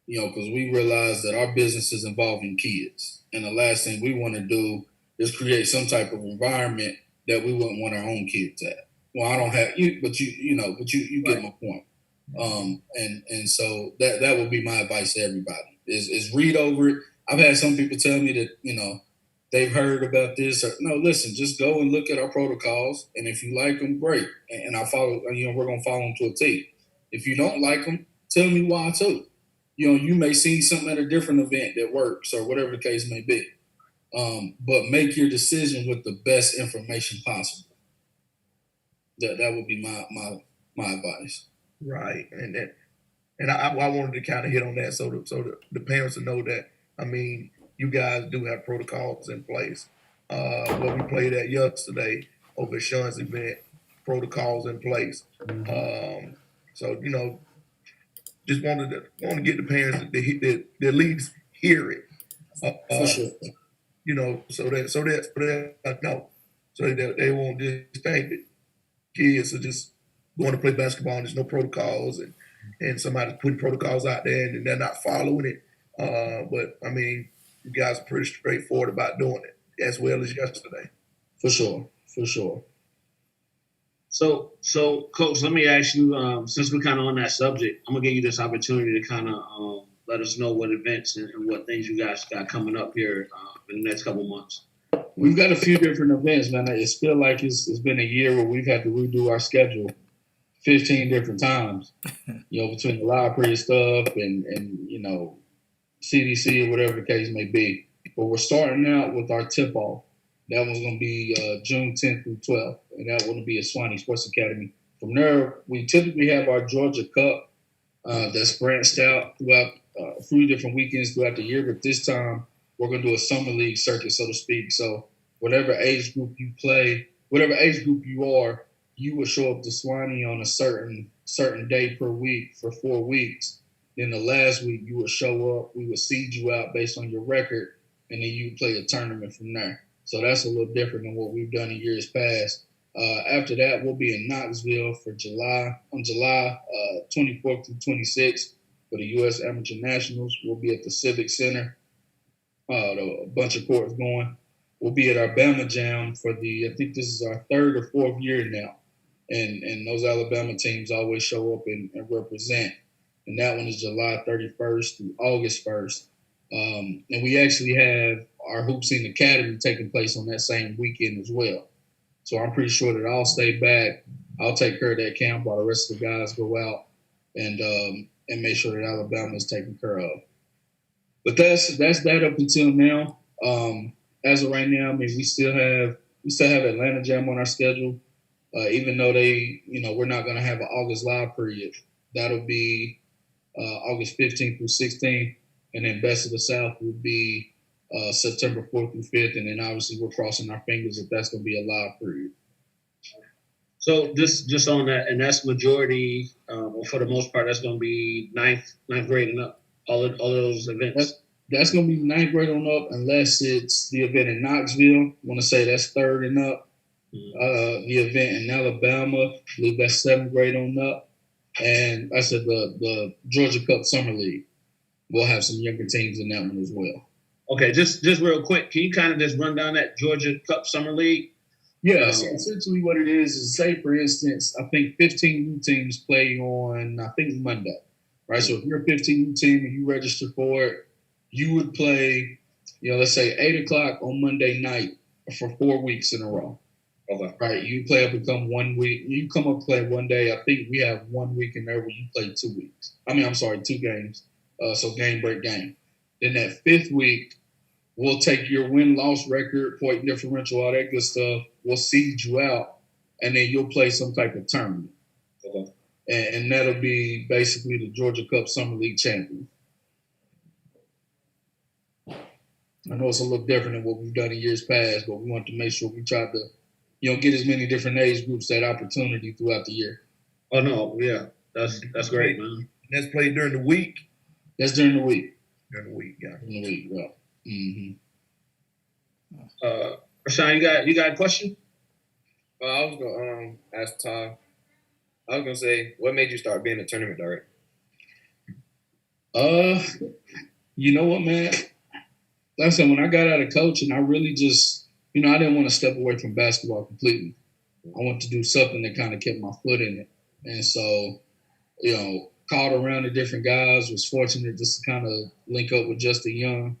Because we realize that our business is involving kids. And the last thing we want to do is create some type of environment that we wouldn't want our own kids at. Well, I don't have you, but you get my point. And so that would be my advice to everybody is read over it. I've had some people tell me that, they've heard about this. Or, no, listen, just go and look at our protocols. And if you like them, great. And I follow, we're going to follow them to a T. If you don't like them, tell me why too. You may see something at a different event that works or whatever the case may be. But make your decision with the best information possible. That would be my advice.
Right. And I wanted to kind of hit on that so the parents will know that, you guys do have protocols in place. What we played at yesterday over at Sean's event, protocols in place. So, just wanted to get the parents to at least hear it.
For sure.
So that they won't just think that kids are just going to play basketball and there's no protocols and somebody's putting protocols out there and they're not following it. But you guys are pretty straightforward about doing it as well as yesterday.
For sure.
So, Coach, let me ask you, since we're kind of on that subject, I'm going to give you this opportunity to kind of let us know what events and what things you guys got coming up here in the next couple months.
We've got a few different events, man. It's feel like it's been a year where we've had to redo our schedule 15 different times, between the library stuff and CDC or whatever the case may be. But we're starting out with our tip-off. That one's going to be June 10th through 12th, and that one will be at Swanee Sports Academy. From there, we typically have our Georgia Cup that's branched out throughout a few different weekends throughout the year. But this time, we're going to do a summer league circuit, so to speak. So whatever age group you play, whatever age group you are, you will show up to Swanee on a certain day per week for 4 weeks. Then the last week you would show up, we would seed you out based on your record, and then you play a tournament from there. So that's a little different than what we've done in years past. After that, we'll be in Knoxville on July 24th through 26th for the U.S. Amateur Nationals. We'll be at the Civic Center. A bunch of courts going. We'll be at our Bama Jam for I think this is our third or fourth year now. and those Alabama teams always show up and represent. And that one is July 31st through August 1st. And we actually have our HoopSeen Academy taking place on that same weekend as well. So I'm pretty sure that I'll stay back. I'll take care of that camp while the rest of the guys go out and make sure that Alabama is taken care of. But that's that up until now. As of right now, I mean, we still have Atlanta Jam on our schedule. Even though we're not going to have an August live period. That'll be August 15th through 16th, and then Best of the South will be September 4th through 5th, and then obviously we're crossing our fingers if that's going to be a live period.
So just on that, and that's majority, or for the most part, that's going to be ninth grade and up. All of those events.
That's going to be ninth grade on up, unless it's the event in Knoxville. I want to say that's third and up. The event in Alabama, I believe that's seventh grade on up. And I said the Georgia Cup Summer League. We'll have some younger teams in that one as well.
Okay, just real quick, can you kind of just run down that Georgia Cup Summer League?
Yeah, so essentially what it is say, for instance, I think 15 new teams play on, I think, Monday, right? So if you're a 15 team and you register for it, you would play, let's say 8 o'clock on Monday night for 4 weeks in a row.
Okay.
Right. You play up and come 1 week. You come up and play one day. I think we have 1 week in there where you play 2 weeks. 2 games. So game break game. Then that 5th week, we'll take your win-loss record, point differential, all that good stuff. We'll seed you out, and then you'll play some type of tournament.
Okay.
And that'll be basically the Georgia Cup Summer League champion. I know it's a little different than what we've done in years past, but we want to make sure we try to, get as many different age groups that opportunity throughout the year.
Oh no, yeah, that's great, man.
That's played during the week.
That's during the week.
During the week, yeah.
During the week, yeah.
Rashawn, you got a question?
I was gonna ask Ty. I was gonna say, what made you start being a tournament director?
You know what, man? Like I said, when I got out of coaching, I really just, I didn't want to step away from basketball completely. I wanted to do something that kind of kept my foot in it. And so, called around the different guys, was fortunate just to kind of link up with Justin Young.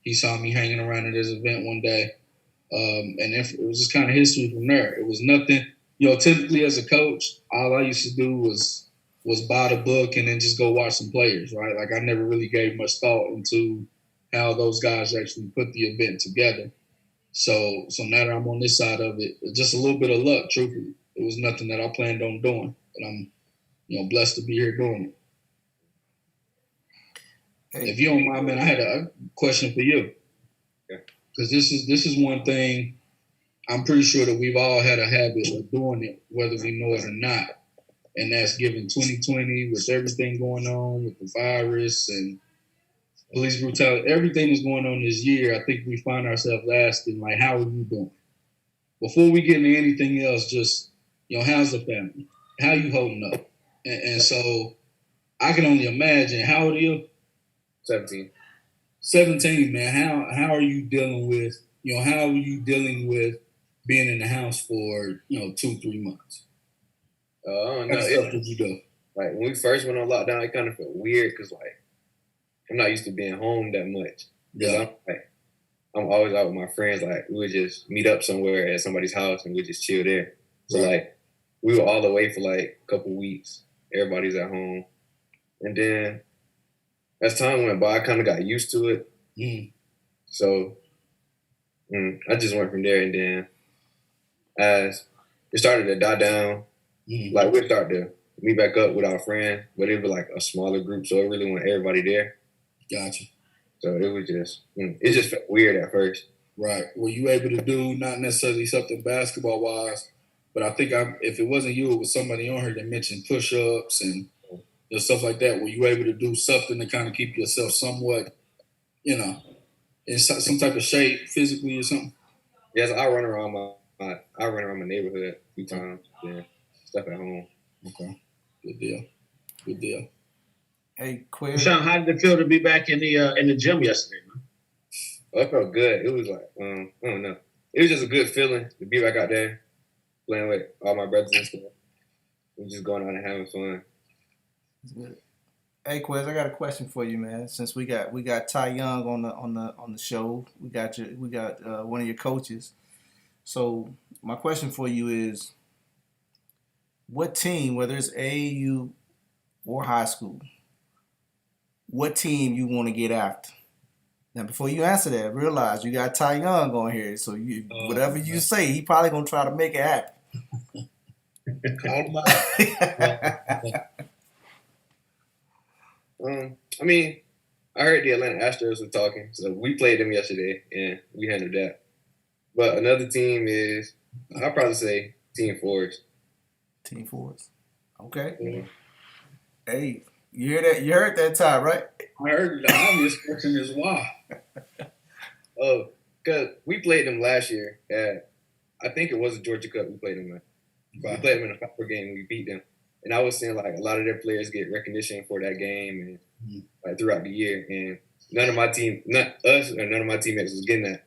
He saw me hanging around at this event one day. And it was just kind of history from there. It was nothing, typically as a coach, all I used to do was buy the book and then just go watch some players, right? Like I never really gave much thought into how those guys actually put the event together. So now that I'm on this side of it, just a little bit of luck, truthfully. It was nothing that I planned on doing. And I'm, blessed to be here doing it. Hey. If you don't mind, man, I had a question for you. Because this is one thing I'm pretty sure that we've all had a habit of doing it, whether we know it or not. And that's given 2020 with everything going on with the virus and police brutality, everything that's going on this year. I think we find ourselves asking, like, how are you doing? Before we get into anything else, just, how's the family? How you holding up? And so I can only imagine, how old are you?
17.
17, man. How are you dealing with, how are you dealing with being in the house for, 2-3 months?
What
stuff did you do?
Like, when we first went on lockdown, it kind of felt weird because, like, I'm not used to being home that much.
Yeah.
I'm always out with my friends. Like, we would just meet up somewhere at somebody's house and we'd just chill there. So, like, we were all away for, like, a couple weeks. Everybody's at home. And then as time went by, I kind of got used to it. So I just went from there. And then as it started to die down, like, we'd start to meet back up with our friends, but it was like a smaller group, so it really wasn't everybody there.
Gotcha.
So it was just, it just felt weird at first.
Right. Were you able to do not necessarily something basketball-wise, but I think if it wasn't you, it was somebody on here that mentioned push-ups and stuff like that. Were you able to do something to kind of keep yourself somewhat, in some type of shape physically or something?
Yes, I run around my neighborhood a few times, then stuff at home.
Okay. Good deal.
Hey, Queer.
Sean, how did it feel to be back in the gym yesterday, man?
Oh, it felt good. It was like, I don't know. It was just a good feeling to be back out there playing with all my brothers and stuff. we're just going out and having fun.
That's good. Hey, Quiz, I got a question for you, man. Since we got Ty Young on the show, we got one of your coaches. So my question for you is, what team, whether it's AAU or high school, what team you want to get after? Now, before you answer that, realize you got Ty Young on here, so whatever you say, he probably gonna try to make it happen.
Call him out.
I mean, I heard the Atlanta Astros were talking, so we played them yesterday, and we handled that. But another team is, I'll probably say Team Forest.
Team Force. Okay.
Mhm.
Hey, you hear that? You heard that, Ty, right?
I heard the obvious question is why.
Oh, because we played them last year at, I think it was a Georgia Cup we played them at. We played them in a 5 game and we beat them. And I was seeing like a lot of their players get recognition for that game and like throughout the year. And none of my teammates was getting that.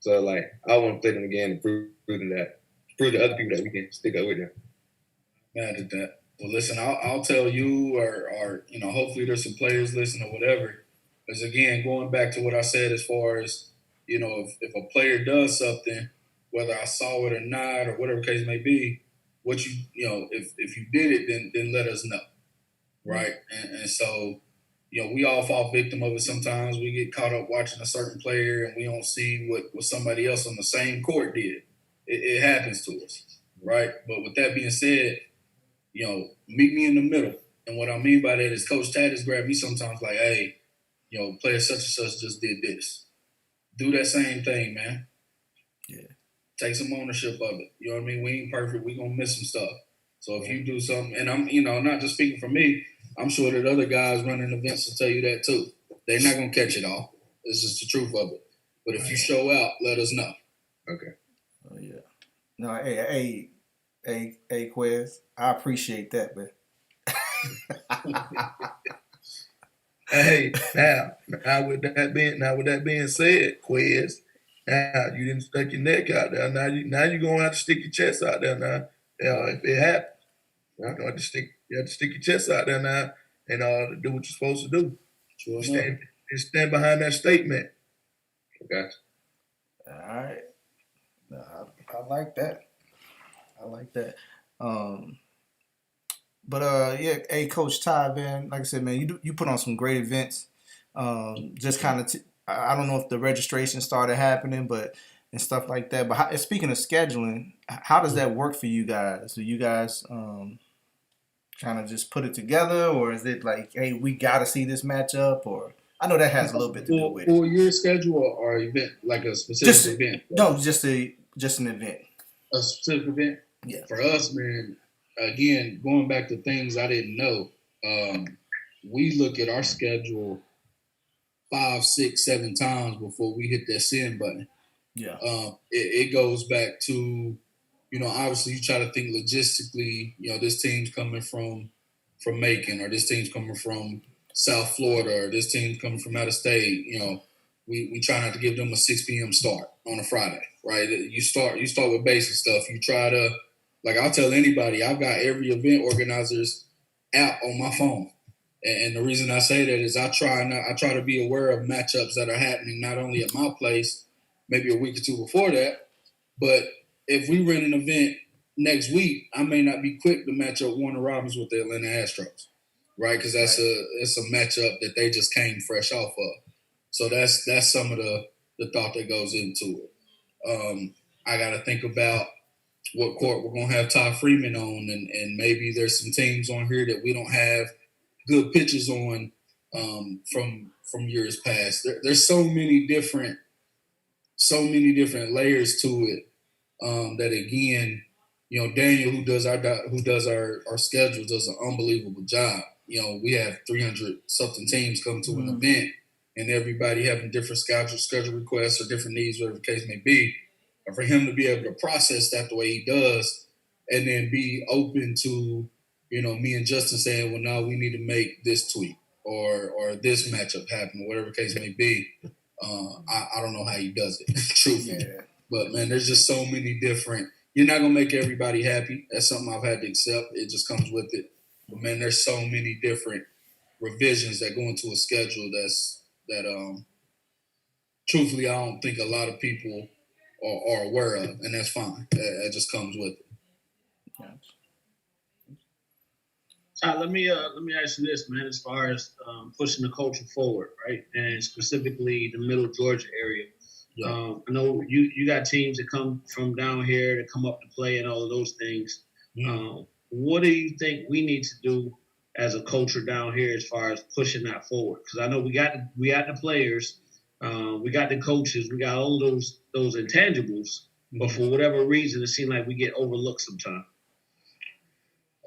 So like I want to play them again and prove to other people that we can stick up with them.
Mad at that. Well, listen, I'll tell you, or hopefully there's some players listening or whatever. Because again, going back to what I said as far as if a player does something, whether I saw it or not, or whatever case may be, what if you did it, then let us know, right? And so we all fall victim of it sometimes. We get caught up watching a certain player and we don't see what somebody else on the same court did. It happens to us, right? But with that being said, meet me in the middle. And what I mean by that is Coach Tatis grabbed me sometimes like, hey, player such and such just did this. Do that same thing, man.
Yeah.
Take some ownership of it. You know what I mean? We ain't perfect. We gonna miss some stuff. So if you do something, and I'm, not just speaking for me, I'm sure that other guys running events will tell you that too. They're not gonna catch it all. It's just the truth of it. But if you show out, let us know.
Okay.
Oh yeah. No, hey, Quiz, I appreciate that, man.
Hey, now with that being said, Quiz, now you didn't stick your neck out there. Now you're gonna have to stick your chest out there now. If it happens, you're gonna have to stick your chest out there now and do what you're supposed to do.
Sure
Stand behind that statement.
Okay.
All right. No, I like that. I like that. But yeah, hey, Coach Ty, man, like I said, man, you put on some great events. Just kind of, I don't know if the registration started happening, but and stuff like that. But speaking of scheduling, how does that work for you guys? Do you guys kind of just put it together, or is it like, hey, we got to see this matchup? Or I know that has a little bit to do with it.
For your schedule or event, like a specific event?
No, just an event.
A specific event?
Yeah.
For us, man, again, going back to things I didn't know, we look at our schedule 5, 6, 7 times before we hit that send button.
Yeah.
It goes back to, obviously you try to think logistically, this team's coming from Macon, or this team's coming from South Florida, or this team's coming from out of state. We try not to give them a 6 p.m. start on a Friday, right? You start with basic stuff. You try to, like I'll tell anybody, I've got every event organizer's app on my phone. And the reason I say that is I try to be aware of matchups that are happening not only at my place, maybe a week or two before that, but if we run an event next week, I may not be quick to match up Warner Robins with the Atlanta Astros, right? Because it's a matchup that they just came fresh off of. So that's some of the thought that goes into it. I got to think about what court we're gonna have Todd Freeman on, and maybe there's some teams on here that we don't have good pitchers on from years past. There's so many different layers to it that again, Daniel, who does our schedule, does an unbelievable job. We have 300 something teams come to an event, and everybody having different schedule requests or different needs, whatever the case may be. And for him to be able to process that the way he does, and then be open to, me and Justin saying, well, now we need to make this tweak or this matchup happen, whatever the case may be. I don't know how he does it, truthfully.
Yeah.
But, man, there's just so many different You're not gonna make everybody happy. That's something I've had to accept. It just comes with it. But man, there's so many different revisions that go into a schedule that truthfully I don't think a lot of people are aware of, and that's fine. That just comes with it.
Todd, let me ask you this, man. As far as pushing the culture forward, right, and specifically the Middle Georgia area,
Yeah.
I know you got teams that come from down here to come up to play and all of those things. What do you think we need to do as a culture down here as far as pushing that forward? Because I know we got the players, we got the coaches, we got all those intangibles, but for whatever reason, it seems like we get overlooked sometimes.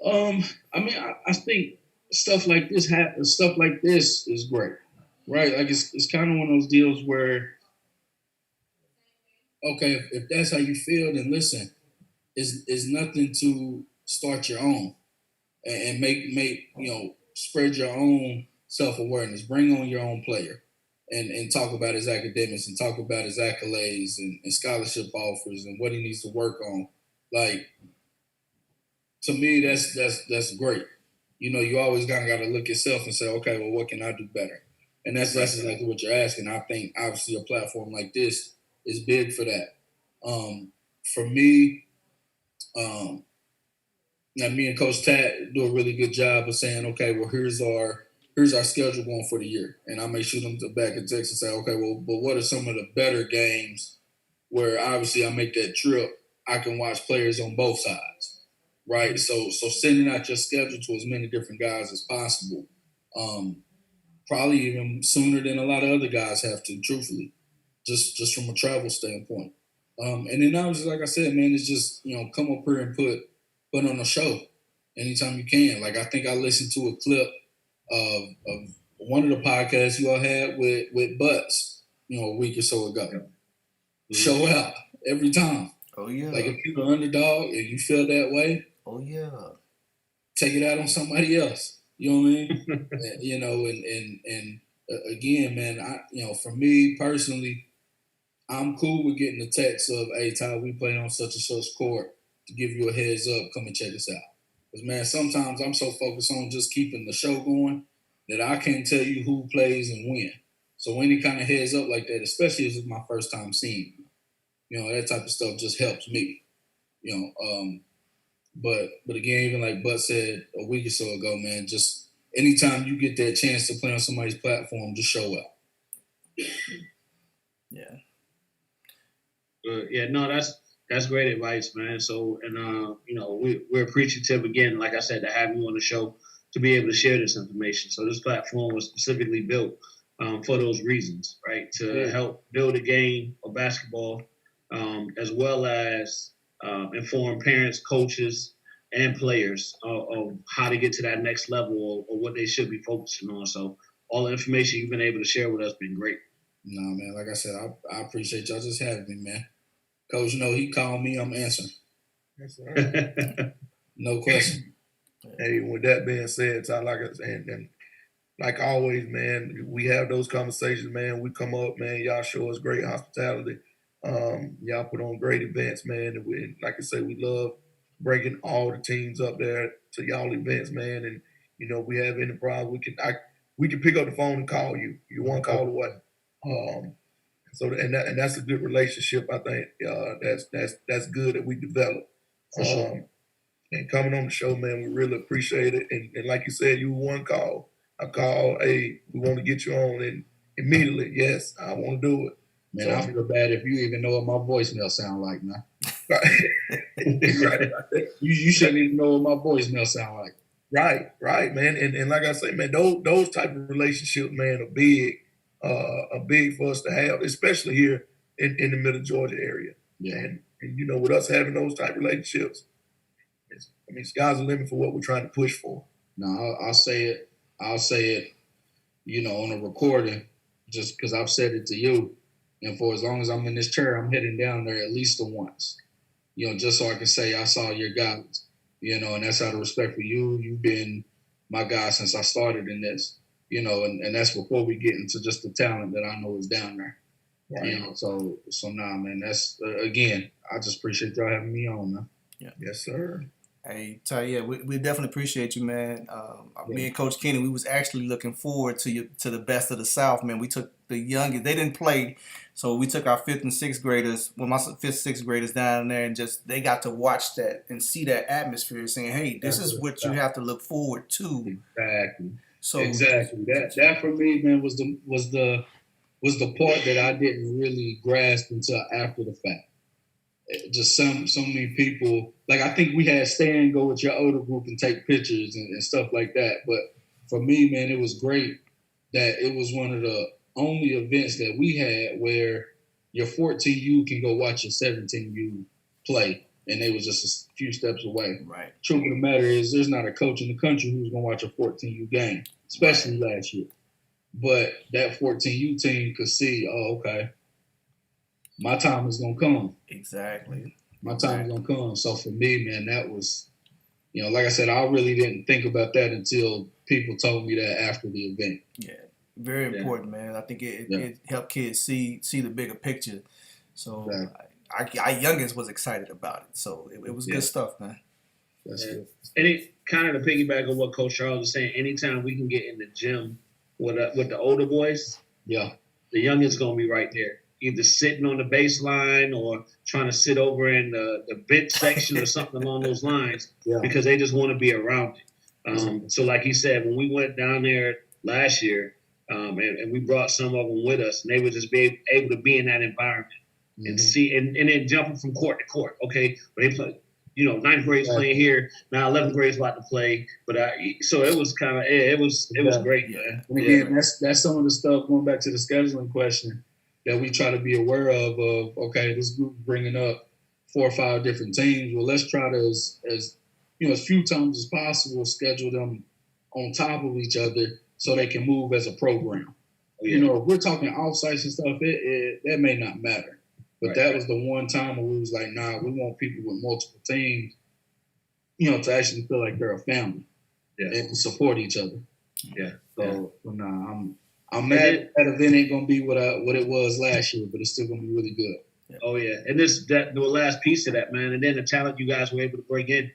I mean, I think stuff like this happens. Stuff like this is great, right? Like it's kind of one of those deals where, okay, if that's how you feel, then listen, is nothing to start your own and make spread your own self awareness. Bring on your own player, and talk about his academics and talk about his accolades and scholarship offers and what he needs to work on. Like, to me, that's great. You always kind of got to look yourself and say, okay, well, what can I do better? And that's exactly what you're asking. I think obviously a platform like this is big for that. For me, now me and Coach Tat do a really good job of saying, okay, well, here's our schedule going for the year, and I may shoot them back in text and say, okay, well, but what are some of the better games where obviously I make that trip? I can watch players on both sides. Right, so sending out your schedule to as many different guys as possible, probably even sooner than a lot of other guys have to, truthfully, just from a travel standpoint. And then obviously, like I said, man, it's just come up here and put on a show anytime you can. Like I think I listened to a clip of one of the podcasts you all had with Butts, a week or so ago. Mm-hmm. Show out every time.
Oh yeah.
Like if you're the underdog and you feel that way.
Oh yeah.
Take it out on somebody else. You know what I mean? And again, man, for me personally, I'm cool with getting the text of, hey, Ty, we play on such and such court to give you a heads up. Come and check us out. Because man, sometimes I'm so focused on just keeping the show going that I can't tell you who plays and when. So any kind of heads up like that, especially if it's my first time seeing you, that type of stuff just helps me. But again, even like Bud said a week or so ago, man, just anytime you get that chance to play on somebody's platform, just show up.
Yeah.
Yeah, no, that's great advice, man. So, and we're appreciative again, like I said, to have you on the show to be able to share this information. So this platform was specifically built for those reasons, right? To help build a game of basketball, as well as inform parents, coaches, and players of how to get to that next level or what they should be focusing on. So all the information you've been able to share with us has been great.
No, man, like I said, I appreciate y'all just having me, man. Coach, he called me, I'm answering.
That's all right.
No question.
Hey, with that being said, Ty, and like always, man, we have those conversations, man. We come up, man. Y'all show us great hospitality. Y'all put on great events, man. And like I said, we love bringing all the teams up there to y'all events, man. And we have any problems, we can pick up the phone and call you. You one call away. So that's a good relationship. I think that's good that we develop.
For sure.
And coming on the show, man, we really appreciate it. And like you said, you one call. I call, hey, we want to get you on, and immediately, yes, I want to do it.
Man, I feel bad if you even know what my voicemail sound like, man.
Right.
You shouldn't even know what my voicemail sound like.
Right, man. And like I say, man, those type of relationships, man, are big for us to have, especially here in the Middle Georgia area.
Yeah.
And with us having those type of relationships, sky's the limit for what we're trying to push for.
No, I'll say it, on a recording, just because I've said it to you. And for as long as I'm in this chair, I'm heading down there at least once, just so I can say I saw your guys, and that's out of respect for you. You've been my guy since I started in this, and that's before we get into just the talent that I know is down there.
Right.
You know, so nah, man. That's again. I just appreciate y'all having me on, man.
Yes, sir.
Hey, Ty, yeah, we definitely appreciate you, man. Me and Coach Kenny, we was actually looking forward to the best of the South, man. We took the youngest; they didn't play, so we took our fifth and sixth graders, my fifth, sixth graders down there, and just they got to watch that and see that atmosphere, saying, "Hey, this is what you have to look forward to."
Exactly.
So
exactly. That for me, man, was the part that I didn't really grasp until after the fact. Just so many people, like I think we had stay and go with your older group and take pictures and stuff like that. But for me, man, it was great that it was one of the only events that we had where your 14U can go watch your 17U play, and they was just a few steps away.
Right.
Truth of the matter is, there's not a coach in the country who's gonna watch a 14U game, especially last year. But that 14U team could see, oh, okay, my time is gonna come.
Exactly.
My time is gonna come. So for me, man, that was, like I said, I really didn't think about that until people told me that after the event.
Yeah, very important, man. I think it helped kids see the bigger picture. So our youngest was excited about it. So it was good stuff, man.
That's good.
And it kind of to piggyback on what Coach Charles was saying. Anytime we can get in the gym with the older boys, the youngest gonna be right there, either sitting on the baseline or trying to sit over in the bench section or something along those lines, because they just want to be around it. So like he said, when we went down there last year, and we brought some of them with us, and they would just be able to be in that environment and see, and then jumping from court to court. Okay, when they play, ninth grade's playing here, now 11th grade's about to play. But so it was kind of, it was great, man.
And again, that's some of the stuff, going back to the scheduling question, that we try to be aware of, okay, this group is bringing up 4 or 5 different teams. Well, let's try to, as few times as possible, schedule them on top of each other so they can move as a program. If we're talking off-sites and stuff, that may not matter. But that was the one time where we was like, nah, we want people with multiple teams, to actually feel like they're a family and to support each other. So, I'm mad that event ain't gonna be what it was last year, but it's still gonna be really good.
Yeah. Oh yeah, and the last piece of that, man, and then the talent you guys were able to bring in,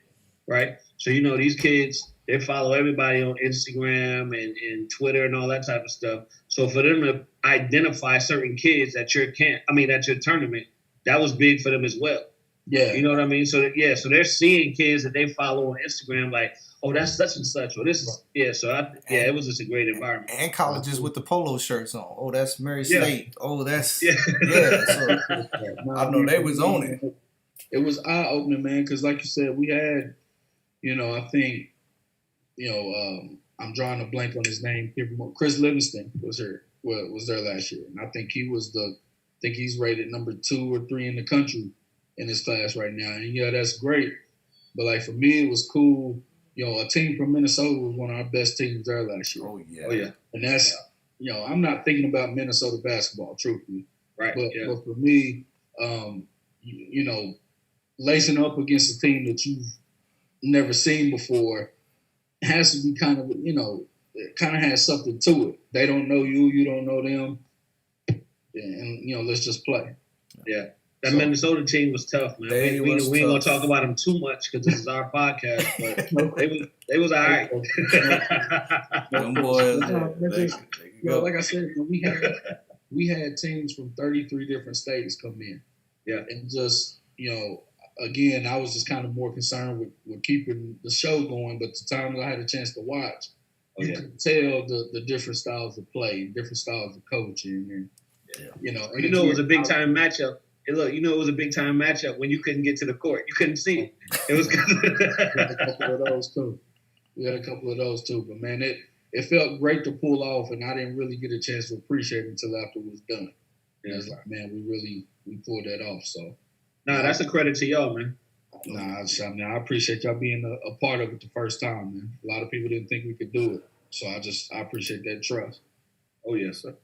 right? So these kids, they follow everybody on Instagram and Twitter and all that type of stuff. So for them to identify certain kids at your at your tournament, that was big for them as well.
Yeah,
you know what I mean. So so they're seeing kids that they follow on Instagram, like, oh, that's such and such, or this is So it was just a great environment.
And colleges with the polo shirts on. Oh, that's Murray State. Oh, that's So I know they was on it.
It was eye opening, man, because like you said, we had, I think, I'm drawing a blank on his name. Chris Livingston was there last year, and I think he's rated number 2 or 3 in the country in his class right now. And that's great. But like for me, it was cool. A team from Minnesota was one of our best teams there last year.
Oh yeah.
And that's I'm not thinking about Minnesota basketball, truthfully.
Right.
But for me, lacing up against a team that you've never seen before has to be kind of, it kind of has something to it. They don't know you, you don't know them, and let's just play.
Yeah. That Minnesota team was tough, man. We ain't gonna talk about them too much because this is our podcast, but they was all right.
Them boys,
like I said, we had teams from 33 different states come in.
Yeah.
And just, again, I was just kind of more concerned with keeping the show going, but the times I had a chance to watch, you could tell the different styles of play, different styles of coaching, and
it was a big time matchup. And look, it was a big time matchup when you couldn't get to the court. You couldn't see it. It was good.
We had a couple of those too. But man, it felt great to pull off, and I didn't really get a chance to appreciate it until after it was done. And it's like, man, we pulled that off. So
that's a credit to y'all, man.
I appreciate y'all being a part of it the first time, man. A lot of people didn't think we could do it. So I appreciate that trust.
Oh yes, sir.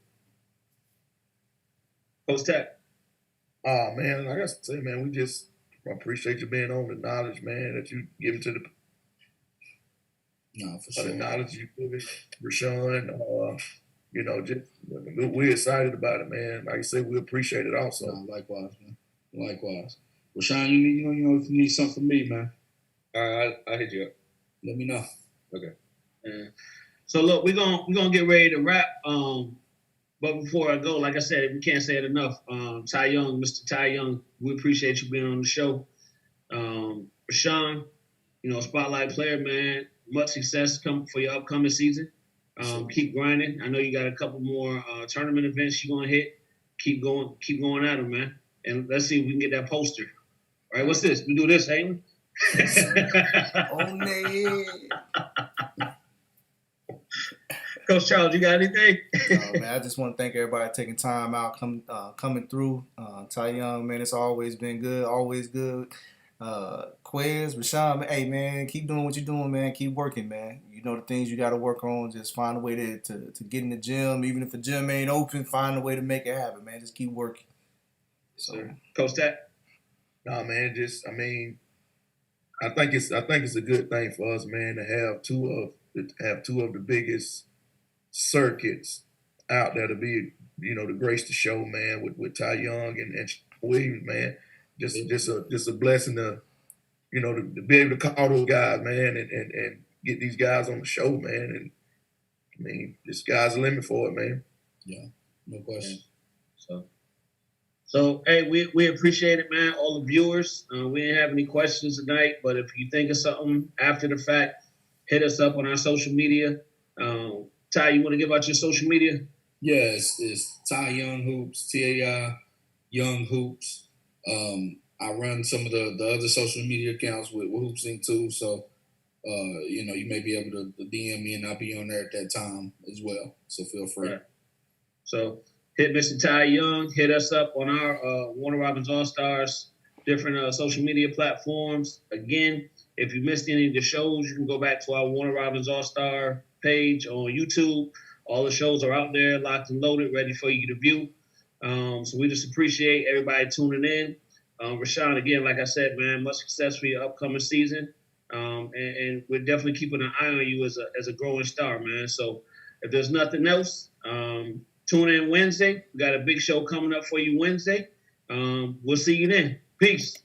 Coach Tech.
Man, like I said, man, we just appreciate you being on, the knowledge, man, that you give to
for sure.
The knowledge you give it, Rashawn, just we're excited about it, man. Like I said, we appreciate it also.
Likewise, man. Likewise. Rashawn, you need if you need something from me, man.
All right, I'll hit you up.
Let me know.
Okay.
Yeah. So look, we're gonna get ready to wrap. But before I go, like I said, we can't say it enough. Ty Young, Mr. Ty Young, we appreciate you being on the show. Rashawn, spotlight player, man. Much success for your upcoming season. Keep grinding. I know you got a couple more tournament events you're gonna hit. Keep going at them, man. And let's see if we can get that poster. All right, what's this? We do this, ain't we?
Oh,
Coach Charles, you got anything?
Man, I just want to thank everybody taking time out, coming through. Ty Young, man, it's always been good, always good. Quez, Rashawn, hey, man, keep doing what you're doing, man. Keep working, man. You know the things you got to work on. Just find a way to get in the gym. Even if the gym ain't open, find a way to make it happen, man. Just keep working.
So, Coach Tat?
Nah, man, I think it's a good thing for us, man, to have two of the biggest circuits out there to be, to grace the show, man, with Ty Young and Williams, man. Just a blessing to be able to call those guys, man, and get these guys on the show, man. And I mean, this guy's the limit for it, man.
Yeah, no question.
So hey, we appreciate it, man. All the viewers. We didn't have any questions tonight, but if you think of something after the fact, hit us up on our social media. Ty, you want to give out your social media?
Yeah, it's Ty Young Hoops, TAI Young Hoops. I run some of the other social media accounts with HoopSeen too, so you may be able to DM me and I'll be on there at that time as well. So feel free.
Right. So hit Mr. Ty Young. Hit us up on our Warner Robins All Stars different social media platforms. Again, if you missed any of the shows, you can go back to our Warner Robins All Star page on YouTube. All the shows are out there, locked and loaded, ready for you to view. So we just appreciate everybody tuning in. Rashawn, again, like I said, man, much success for your upcoming season. And we're definitely keeping an eye on you as a growing star, man. So if there's nothing else, tune in Wednesday. We got a big show coming up for you Wednesday. We'll see you then. Peace.